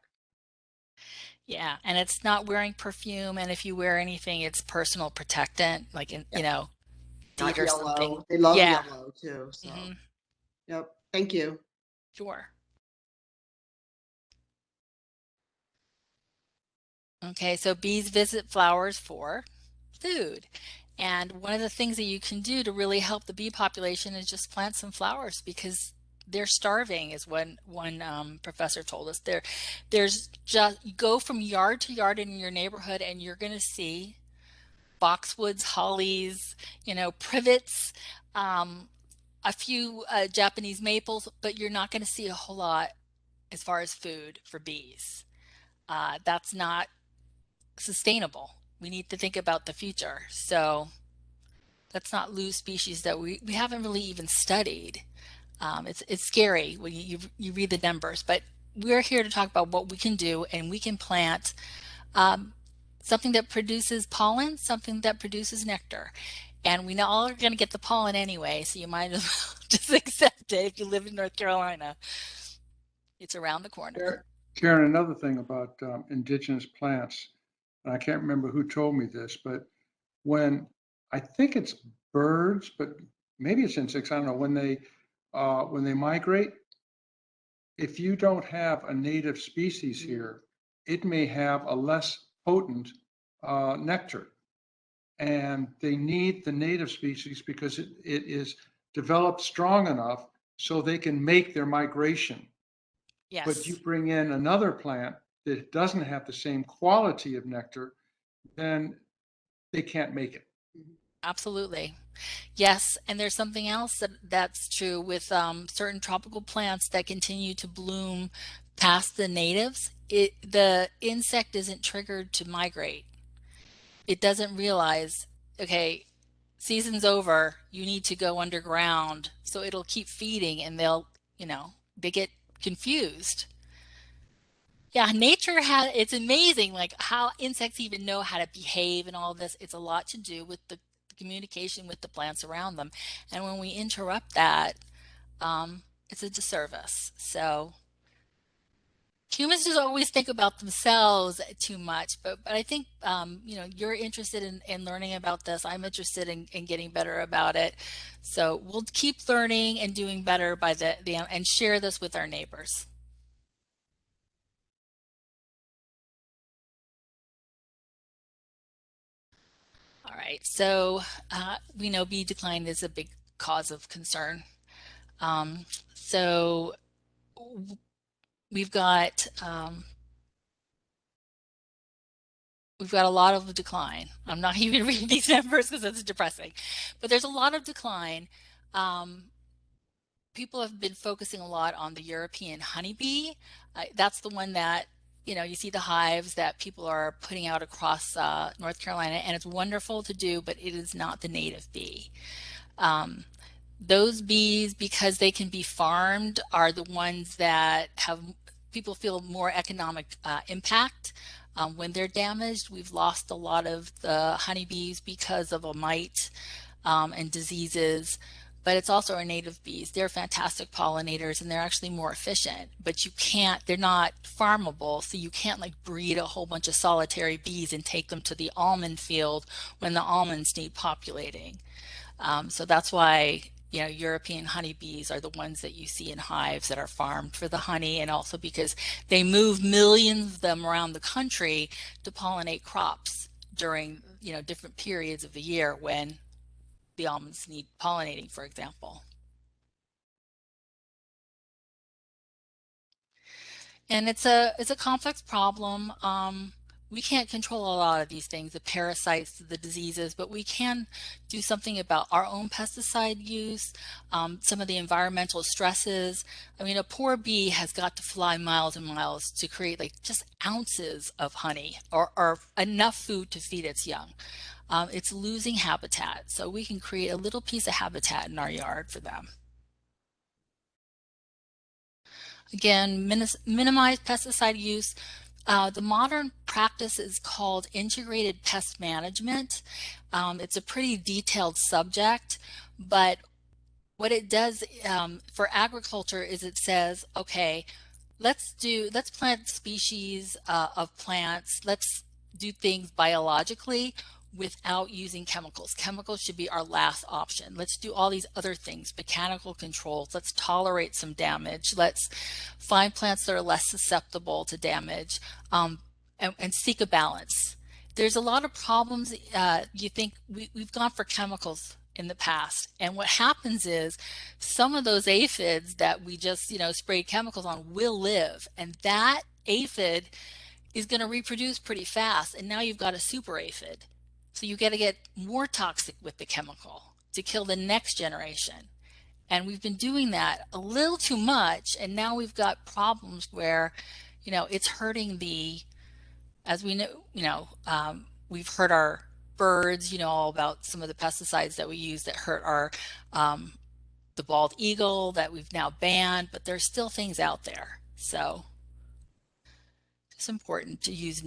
yeah, and it's not wearing perfume. And if you wear anything, it's personal protectant, like Yeah, DEET not or something. yellow. They love Yeah. yellow too. So, Hmm. yep. Thank you. Sure. Okay, so bees visit flowers for food. And one of the things that you can do to really help the bee population is just plant some flowers because they're starving, is one professor told us. There's just you go from yard to yard in your neighborhood and you're going to see boxwoods, hollies, privets, um, a few Japanese maples, but you're not going to see a whole lot as far as food for bees. That's not sustainable. We need to think about the future. So let's not lose species that we haven't really even studied. It's scary when you read the numbers, but we're here to talk about what we can do, and we can plant um, something that produces pollen, something that produces nectar. And we all are going to get the pollen anyway, so you might as well just accept it if you live in North Carolina. It's around the corner. Karen, another thing about indigenous plants, and I can't remember who told me this, but when I think it's birds, but maybe it's insects, I don't know, when they migrate, if you don't have a native species here, it may have a less potent nectar. And they need the native species because it is developed strong enough so they can make their migration. But you Yes. bring in another plant that doesn't have the same quality of nectar, then they can't make it. Absolutely. Yes, and there's something else that's true with certain tropical plants that continue to bloom past the natives. The insect isn't triggered to migrate. It doesn't realize, okay, season's over, you need to go underground. So it'll keep feeding and they get confused. Yeah, nature it's amazing like how insects even know how to behave and all this. It's a lot to do with the communication with the plants around them. And when we interrupt that, it's a disservice. So humans just always think about themselves too much, but I think you're interested in learning about this. I'm interested in getting better about it. So we'll keep learning and doing better by and share this with our neighbors. All right, so we know bee decline is a big cause of concern. So we've got a lot of decline. I'm not even reading these numbers because it's depressing, but there's a lot of decline. People have been focusing a lot on the European honeybee. That's the one that you see the hives that people are putting out across North Carolina, and it's wonderful to do, but it is not the native bee. Those bees, because they can be farmed, are the ones that have people feel more economic impact when they're damaged. We've lost a lot of the honeybees because of a mite and diseases, but it's also our native bees. They're fantastic pollinators and they're actually more efficient, but you can't, they're not farmable, so you can't like breed a whole bunch of solitary bees and take them to the almond field when the almonds need populating. So that's why, you know, European honeybees are the ones that you see in hives that are farmed for the honey, and also because they move millions of them around the country to pollinate crops during, you know, different periods of the year when the almonds need pollinating, for example. And it's a complex problem. We can't control a lot of these things, the parasites, the diseases, but we can do something about our own pesticide use, some of the environmental stresses. I mean, a poor bee has got to fly miles and miles to create like just ounces of honey or enough food to feed its young. It's losing habitat, so we can create a little piece of habitat in our yard for them. Again, minimize pesticide use. The modern practice is called integrated pest management. It's a pretty detailed subject, but what it does for agriculture is it says, okay, let's plant species of plants. Let's do things biologically without using chemicals. Chemicals should be our last option. Let's do all these other things, mechanical controls. Let's tolerate some damage. Let's find plants that are less susceptible to damage, and seek a balance. There's a lot of problems. You think we've gone for chemicals in the past, and what happens is some of those aphids that we just, you know, sprayed chemicals on will live, and that aphid is going to reproduce pretty fast, and now you've got a super aphid. So you got to get more toxic with the chemical to kill the next generation. And we've been doing that a little too much, and now we've got problems where, you know, it's hurting the, as we know, you know, we've hurt our birds, you know, all about some of the pesticides that we use that hurt our, the bald eagle that we've now banned, but there's still things out there. So it's important to use.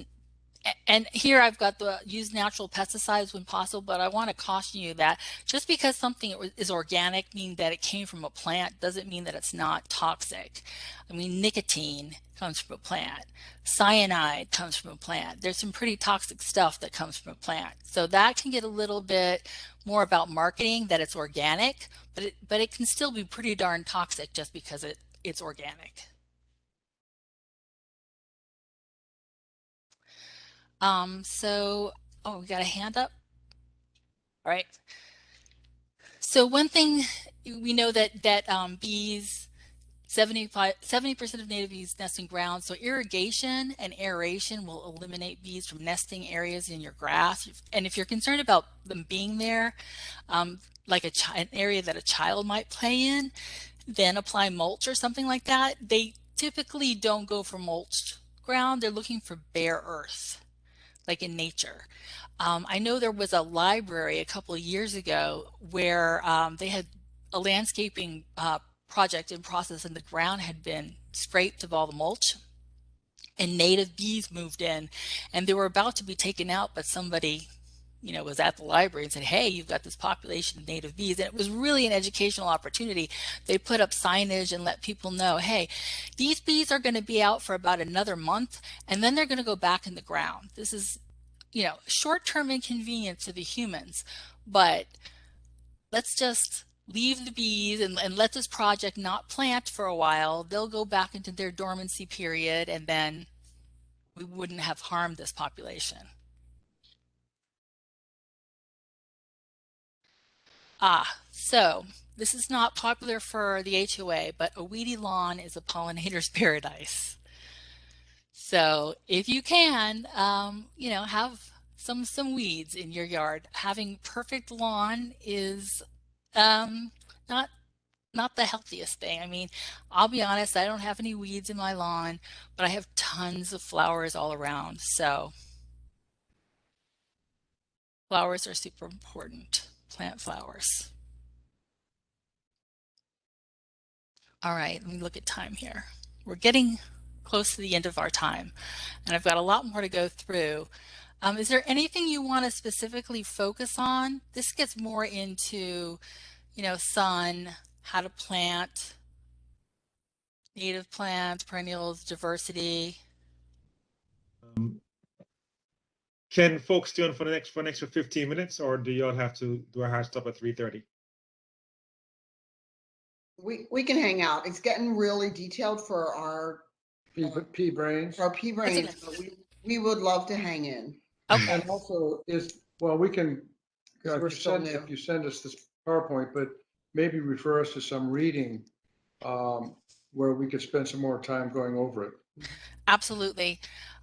And here I've got the use natural pesticides when possible, but I want to caution you that just because something is organic, meaning that it came from a plant, doesn't mean that it's not toxic. I mean, nicotine comes from a plant. Cyanide comes from a plant. There's some pretty toxic stuff that comes from a plant. So that can get a little bit more about marketing, that it's organic, but it can still be pretty darn toxic just because it's organic. Oh, we got a hand up. All right. So one thing we know that bees, 70% of native bees nest in ground. So irrigation and aeration will eliminate bees from nesting areas in your grass. And if you're concerned about them being there, like an area that a child might play in, then apply mulch or something like that. They typically don't go for mulched ground. They're looking for bare earth, like in nature. I know there was a library a couple of years ago where they had a landscaping project in process, and the ground had been scraped of all the mulch, and native bees moved in, and they were about to be taken out, but somebody, you know, was at the library and said, hey, you've got this population of native bees. And it was really an educational opportunity. They put up signage and let people know, hey, these bees are going to be out for about another month, and then they're going to go back in the ground. This is, you know, short-term inconvenience to the humans, but let's just leave the bees and let this project not plant for a while. They'll go back into their dormancy period, and then we wouldn't have harmed this population. So this is not popular for the HOA, but a weedy lawn is a pollinator's paradise. So if you can, you know, have some weeds in your yard. Having perfect lawn is not the healthiest thing. I mean, I'll be honest, I don't have any weeds in my lawn, but I have tons of flowers all around. So flowers are super important. Plant flowers. All right, let me look at time here. We're getting close to the end of our time, and I've got a lot more to go through. Is there anything you want to specifically focus on? This gets more into, sun, how to plant, native plants, perennials, diversity. Um, can folks stay on for an extra 15 minutes, or do y'all have to do a hard stop at 3:30? We can hang out. It's getting really detailed for our Pea brains. pea brains, but we would love to hang in. Okay. And also we can, We're still new. if you send us this PowerPoint, but maybe refer us to some reading where we could spend some more time going over it. Absolutely.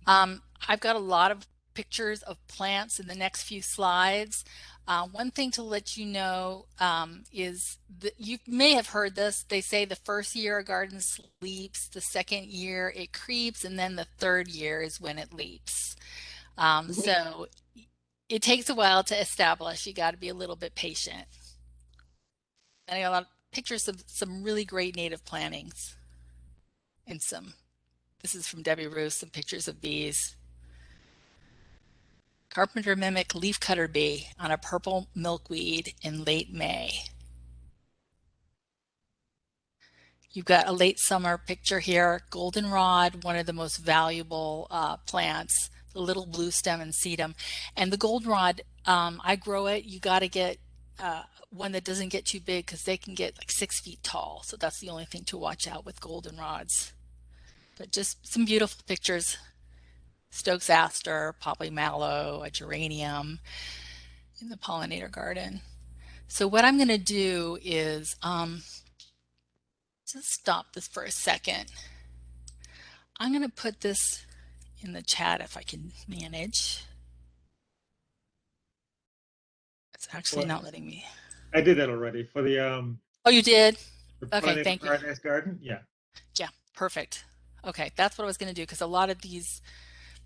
I've got a lot of pictures of plants in the next few slides. One thing to let you know is that you may have heard this. They say the first year a garden sleeps, the second year it creeps, and then the third year is when it leaps. So it takes a while to establish. You got to be a little bit patient. And I got a lot of pictures of some really great native plantings and this is from Debbie Roos, some pictures of bees. Carpenter mimic leafcutter bee on a purple milkweed in late May. You've got a late summer picture here, goldenrod, one of the most valuable plants, the little blue stem and sedum. And the goldenrod, I grow it, you got to get one that doesn't get too big because they can get like 6 feet tall. So that's the only thing to watch out with goldenrods. But just some beautiful pictures. Stokes aster, poppy mallow, a geranium in the pollinator garden. So what I'm going to do is just stop this for a second. I'm going to put this in the chat if I can manage. It's actually not letting me. I did that already for the Oh, you did? the Okay, thank you. Paradise Garden. Yeah. Yeah, perfect. Okay, that's what I was going to do because a lot of these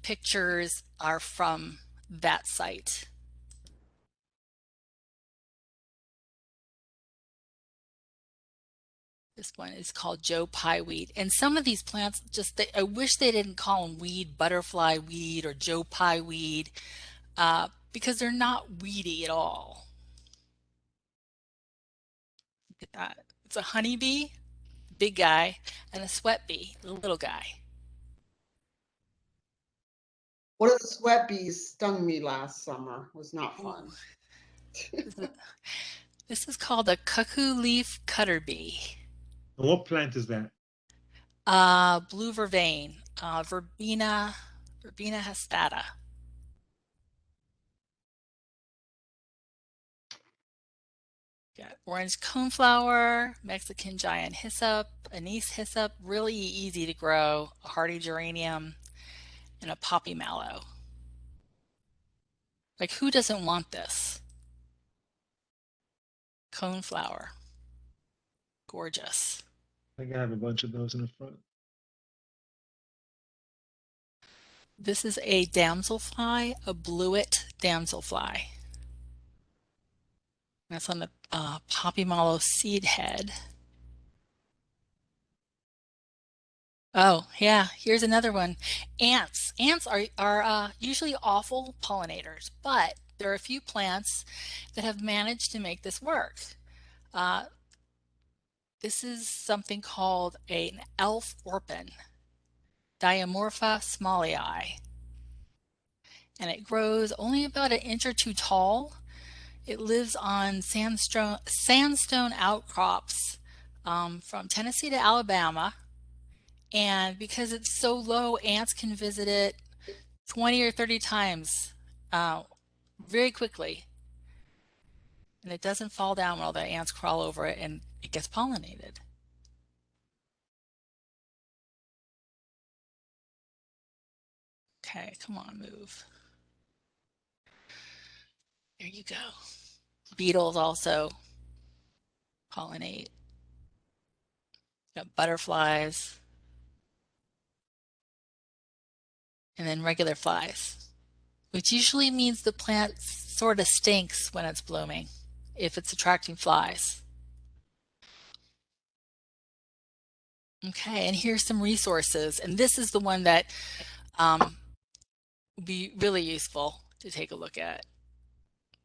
pictures are from that site. This one is called Joe Pie Weed. And some of these plants, I wish they didn't call them weed, butterfly weed, or Joe Pie weed, because they're not weedy at all. Look at that. It's a honeybee, big guy, and a sweat bee, the little guy. One of the sweat bees stung me last summer. It was not fun. This is called a cuckoo leaf cutter bee. And what plant is that? Blue vervain, Verbena hastata. Got orange coneflower, Mexican giant hyssop, anise hyssop, really easy to grow, a hardy geranium, and a poppy mallow. Like, who doesn't want this? Coneflower. Gorgeous. I think I have a bunch of those in the front. This is a damselfly, a bluet damselfly. That's on the poppy mallow seed head. Oh, yeah, here's another one. Ants. Ants are usually awful pollinators, but there are a few plants that have managed to make this work. This is something called an elf orphan, Diamorpha smallii. And it grows only about 1 inch or 2 tall. It lives on sandstone outcrops from Tennessee to Alabama. And because it's so low, ants can visit it 20 or 30 times very quickly. And it doesn't fall down while the ants crawl over it and it gets pollinated. Okay, come on, move. There you go. Beetles also pollinate. Got butterflies. And then regular flies, which usually means the plant sort of stinks when it's blooming, if it's attracting flies. Okay, and here's some resources. And this is the one that would be really useful to take a look at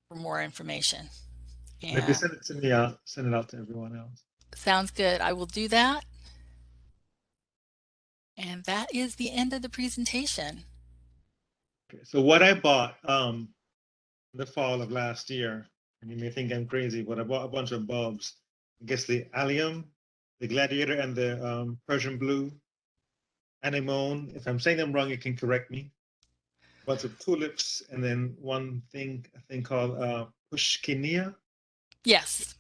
for more information. Maybe And send it to me. I'll send it out to everyone else. sounds good. I will do that. And that is the end of the presentation. Okay, so what I bought the fall of last year, and you may think I'm crazy, but I bought a bunch of bulbs. I guess the allium, the gladiator, and the Persian blue, anemone. If I'm saying them wrong, you can correct me. A bunch of tulips, and then one thing, a thing called pushkinia. Yes.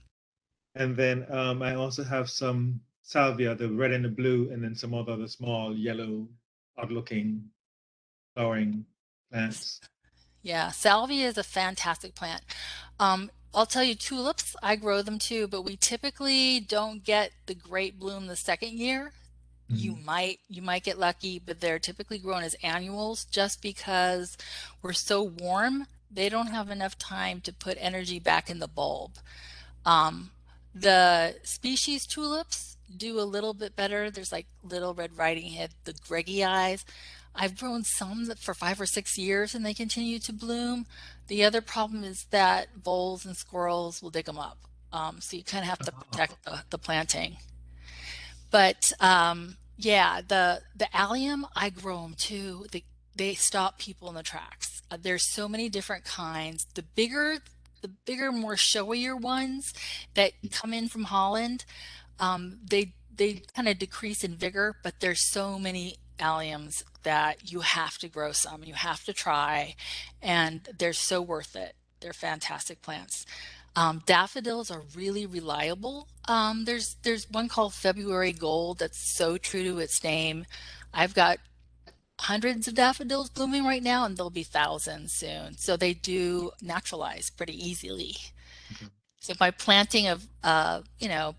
And then I also have some salvia, the red and the blue, and then some other small yellow, odd-looking flowering plants. Yeah, salvia is a fantastic plant. I'll tell you, tulips, I grow them too, but we typically don't get the great bloom the second year. You might get lucky, but they're typically grown as annuals just because we're so warm, they don't have enough time to put energy back in the bulb. The species tulips do a little bit better. There's like Little Red Riding Hood, the Greggy Eyes. I've grown some that for 5 or 6 years and they continue to bloom. The other problem is that voles and squirrels will dig them up. So you kind of have to protect the planting. But yeah, the allium, I grow them too. They stop people in the tracks. There's so many different kinds. The bigger, more showier ones that come in from Holland, they kind of decrease in vigor, but there's so many alliums that you have to grow some. You have to try, and they're so worth it. They're fantastic plants. Daffodils are really reliable. There's one called February Gold that's so true to its name. I've got hundreds of daffodils blooming right now, and there'll be thousands soon. So they do naturalize pretty easily. Okay. So my planting of,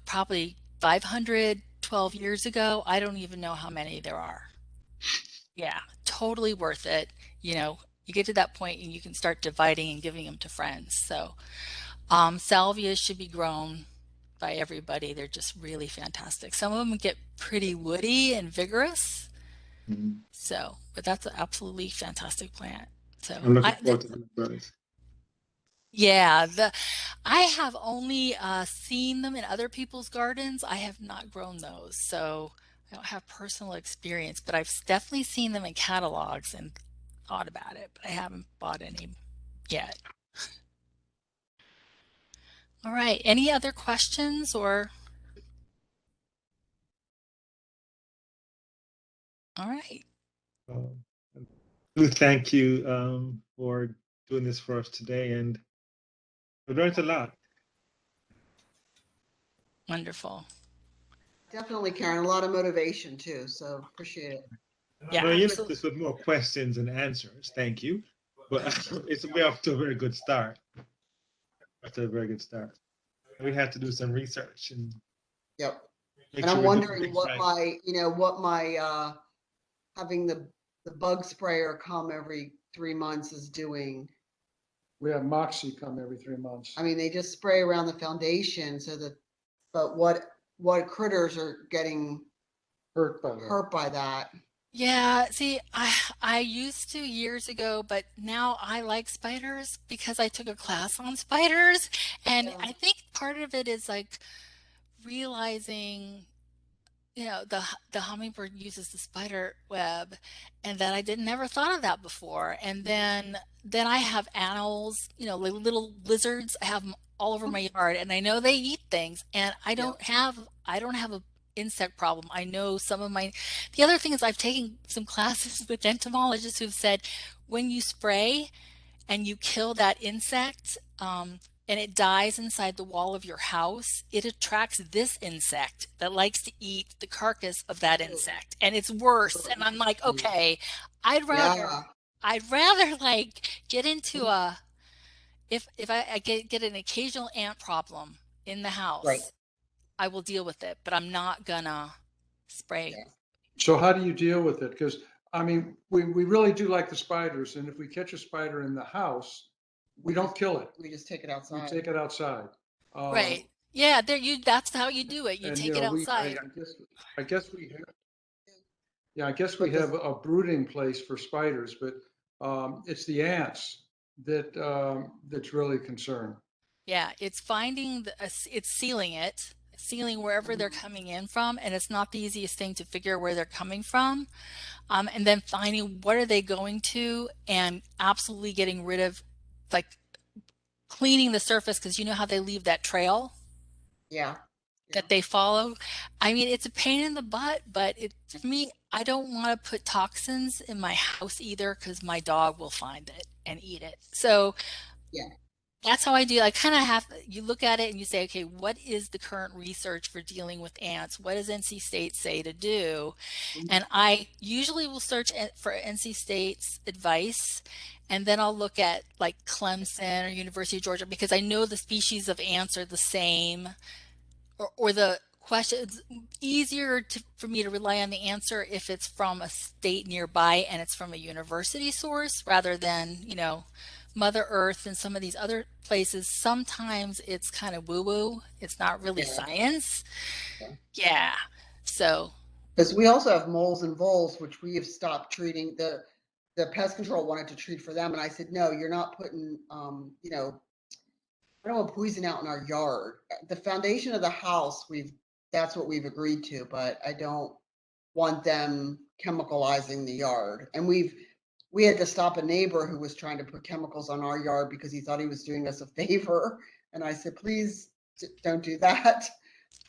probably 512 years ago, I don't even know how many there are. Yeah, totally worth it. You get to that point and you can start dividing and giving them to friends. So salvia should be grown by everybody. They're just really fantastic. Some of them get pretty woody and vigorous. Mhm. So, but that's an absolutely fantastic plant. So I'm looking forward to the birds. yeah, I have only seen them in other people's gardens. I have not grown those, so I don't have personal experience, but I've definitely seen them in catalogs and thought about it, but I haven't bought any yet. All right, any other questions or? All right, Um, Lou, thank you for doing this for us today, and we learned a lot. wonderful. Definitely, Karen, a lot of motivation too, so appreciate it. Yeah, No, you left absolutely. us with more questions and answers. Thank you. But we're off to a very good start. After a very good start. We had to do some research and Yep. make And sure I'm we're doing wondering things what right. my having the bug sprayer come every 3 months is doing. We have Moxie come every 3 months. I mean, they just spray around the foundation but what critters are getting Hurt by that. hurt by that? Yeah, see, I used to years ago, but now I like spiders because I took a class on spiders, and Yeah. I think part of it is like realizing, the hummingbird uses the spider web, and that I didn't never thought of that before. And then I have animals, like little lizards. I have them all over my yard, and I know they eat things, and Yep. I don't have a insect problem. I know some of my the other thing is I've taken some classes with entomologists who've said when you spray and you kill that insect, and it dies inside the wall of your house, it attracts this insect that likes to eat the carcass of that insect, and it's worse. And I'm like, okay, I'd rather, Yeah. I'd rather like get into a if I get an occasional ant problem in the Right. house, I will deal with it, but I'm not gonna spray. Yeah. So how do you deal with it? Because I mean, we really do like the spiders, and if we catch a spider in the house, we don't kill it. We just take it We outside. take it outside. Right. Yeah, there you that's how you do it. You And, take it outside. I guess we have, yeah, I guess we But this- have a brooding place for spiders, but it's the ants that that's really a concern. Yeah, it's finding it's sealing wherever they're Mhm. coming in from, and it's not the easiest thing to figure where they're coming from. And then finding what are they going to, and absolutely getting rid of, like, cleaning the surface, because you know how they leave that trail Yeah. Yeah. that they follow. I mean, it's a pain in the butt, but for me, I don't want to put toxins in my house either, because my dog will find it and eat it. So Yeah. that's how I do. I kind of have, you look at it and you say, okay, what is the current research for dealing with ants? What does NC State say to do? Mhm. And I usually will search for NC State's advice, and then I'll look at like Clemson or University of Georgia, because I know the species of ants are the same, or the question, it's easier for me to rely on the answer if it's from a state nearby and it's from a university source, rather than, Mother Earth and some of these other places. Sometimes it's kind of woo-woo. It's not really Yeah. science. Yeah. Yeah. So, Because we also have moles and voles, which we have stopped treating. The pest control wanted to treat for them, and I said, no, you're not putting, I don't want poison out in our yard. The foundation of the house, that's what we've agreed to, but I don't want them chemicalizing the yard. And we had to stop a neighbor who was trying to put chemicals on our yard because he thought he was doing us a favor. And I said, please don't do that.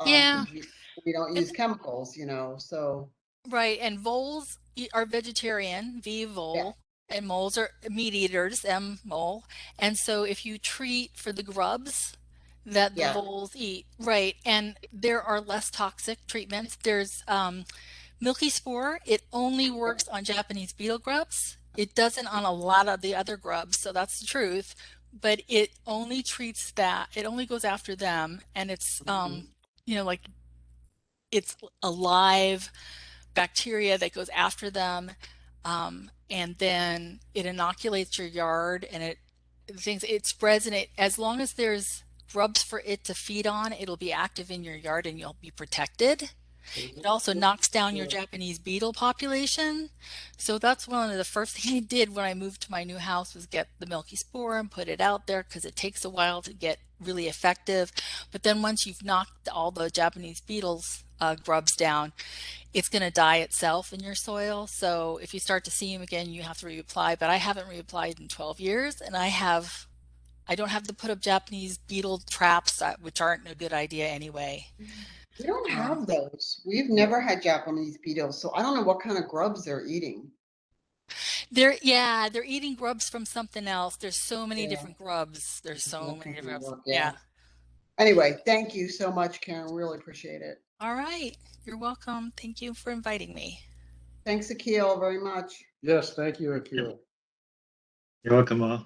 yeah. Because we don't And use chemicals, so right, and voles are vegetarian, V yeah, vole, and moles are meat eaters, M mole. And so if you treat for the grubs that the yeah, voles eat, right, and there are less toxic treatments. There's milky spore. It only works on Japanese beetle grubs. It doesn't on a lot of the other grubs, so that's the truth. But it only treats that. It only goes after them, and it's mhm, like it's a live bacteria that goes after them, and then it inoculates your yard, and it spreads, and it, as long as there's grubs for it to feed on, it'll be active in your yard and you'll be protected. It also knocks down your Japanese beetle population. So that's one of the first things I did when I moved to my new house, was get the milky spore and put it out there, because it takes a while to get really effective. But then once you've knocked all the Japanese beetles grubs down, it's going to die itself in your soil. So if you start to see them again, you have to reapply. But I haven't reapplied in 12 years, and I don't have to put up Japanese beetle traps, which aren't a good idea anyway. we don't Um, have those. We've never had Japanese beetles, so I don't know what kind of grubs they're eating. they're eating grubs from something else. There's so many Yeah, different grubs. There's so that many can different grubs. work. Yeah. Yeah. Anyway, thank you so much, Karen. Really appreciate it. All right. You're welcome. Thank you for inviting me. Thanks, Akil, very much. Yes, thank you, Akil. You're welcome, all.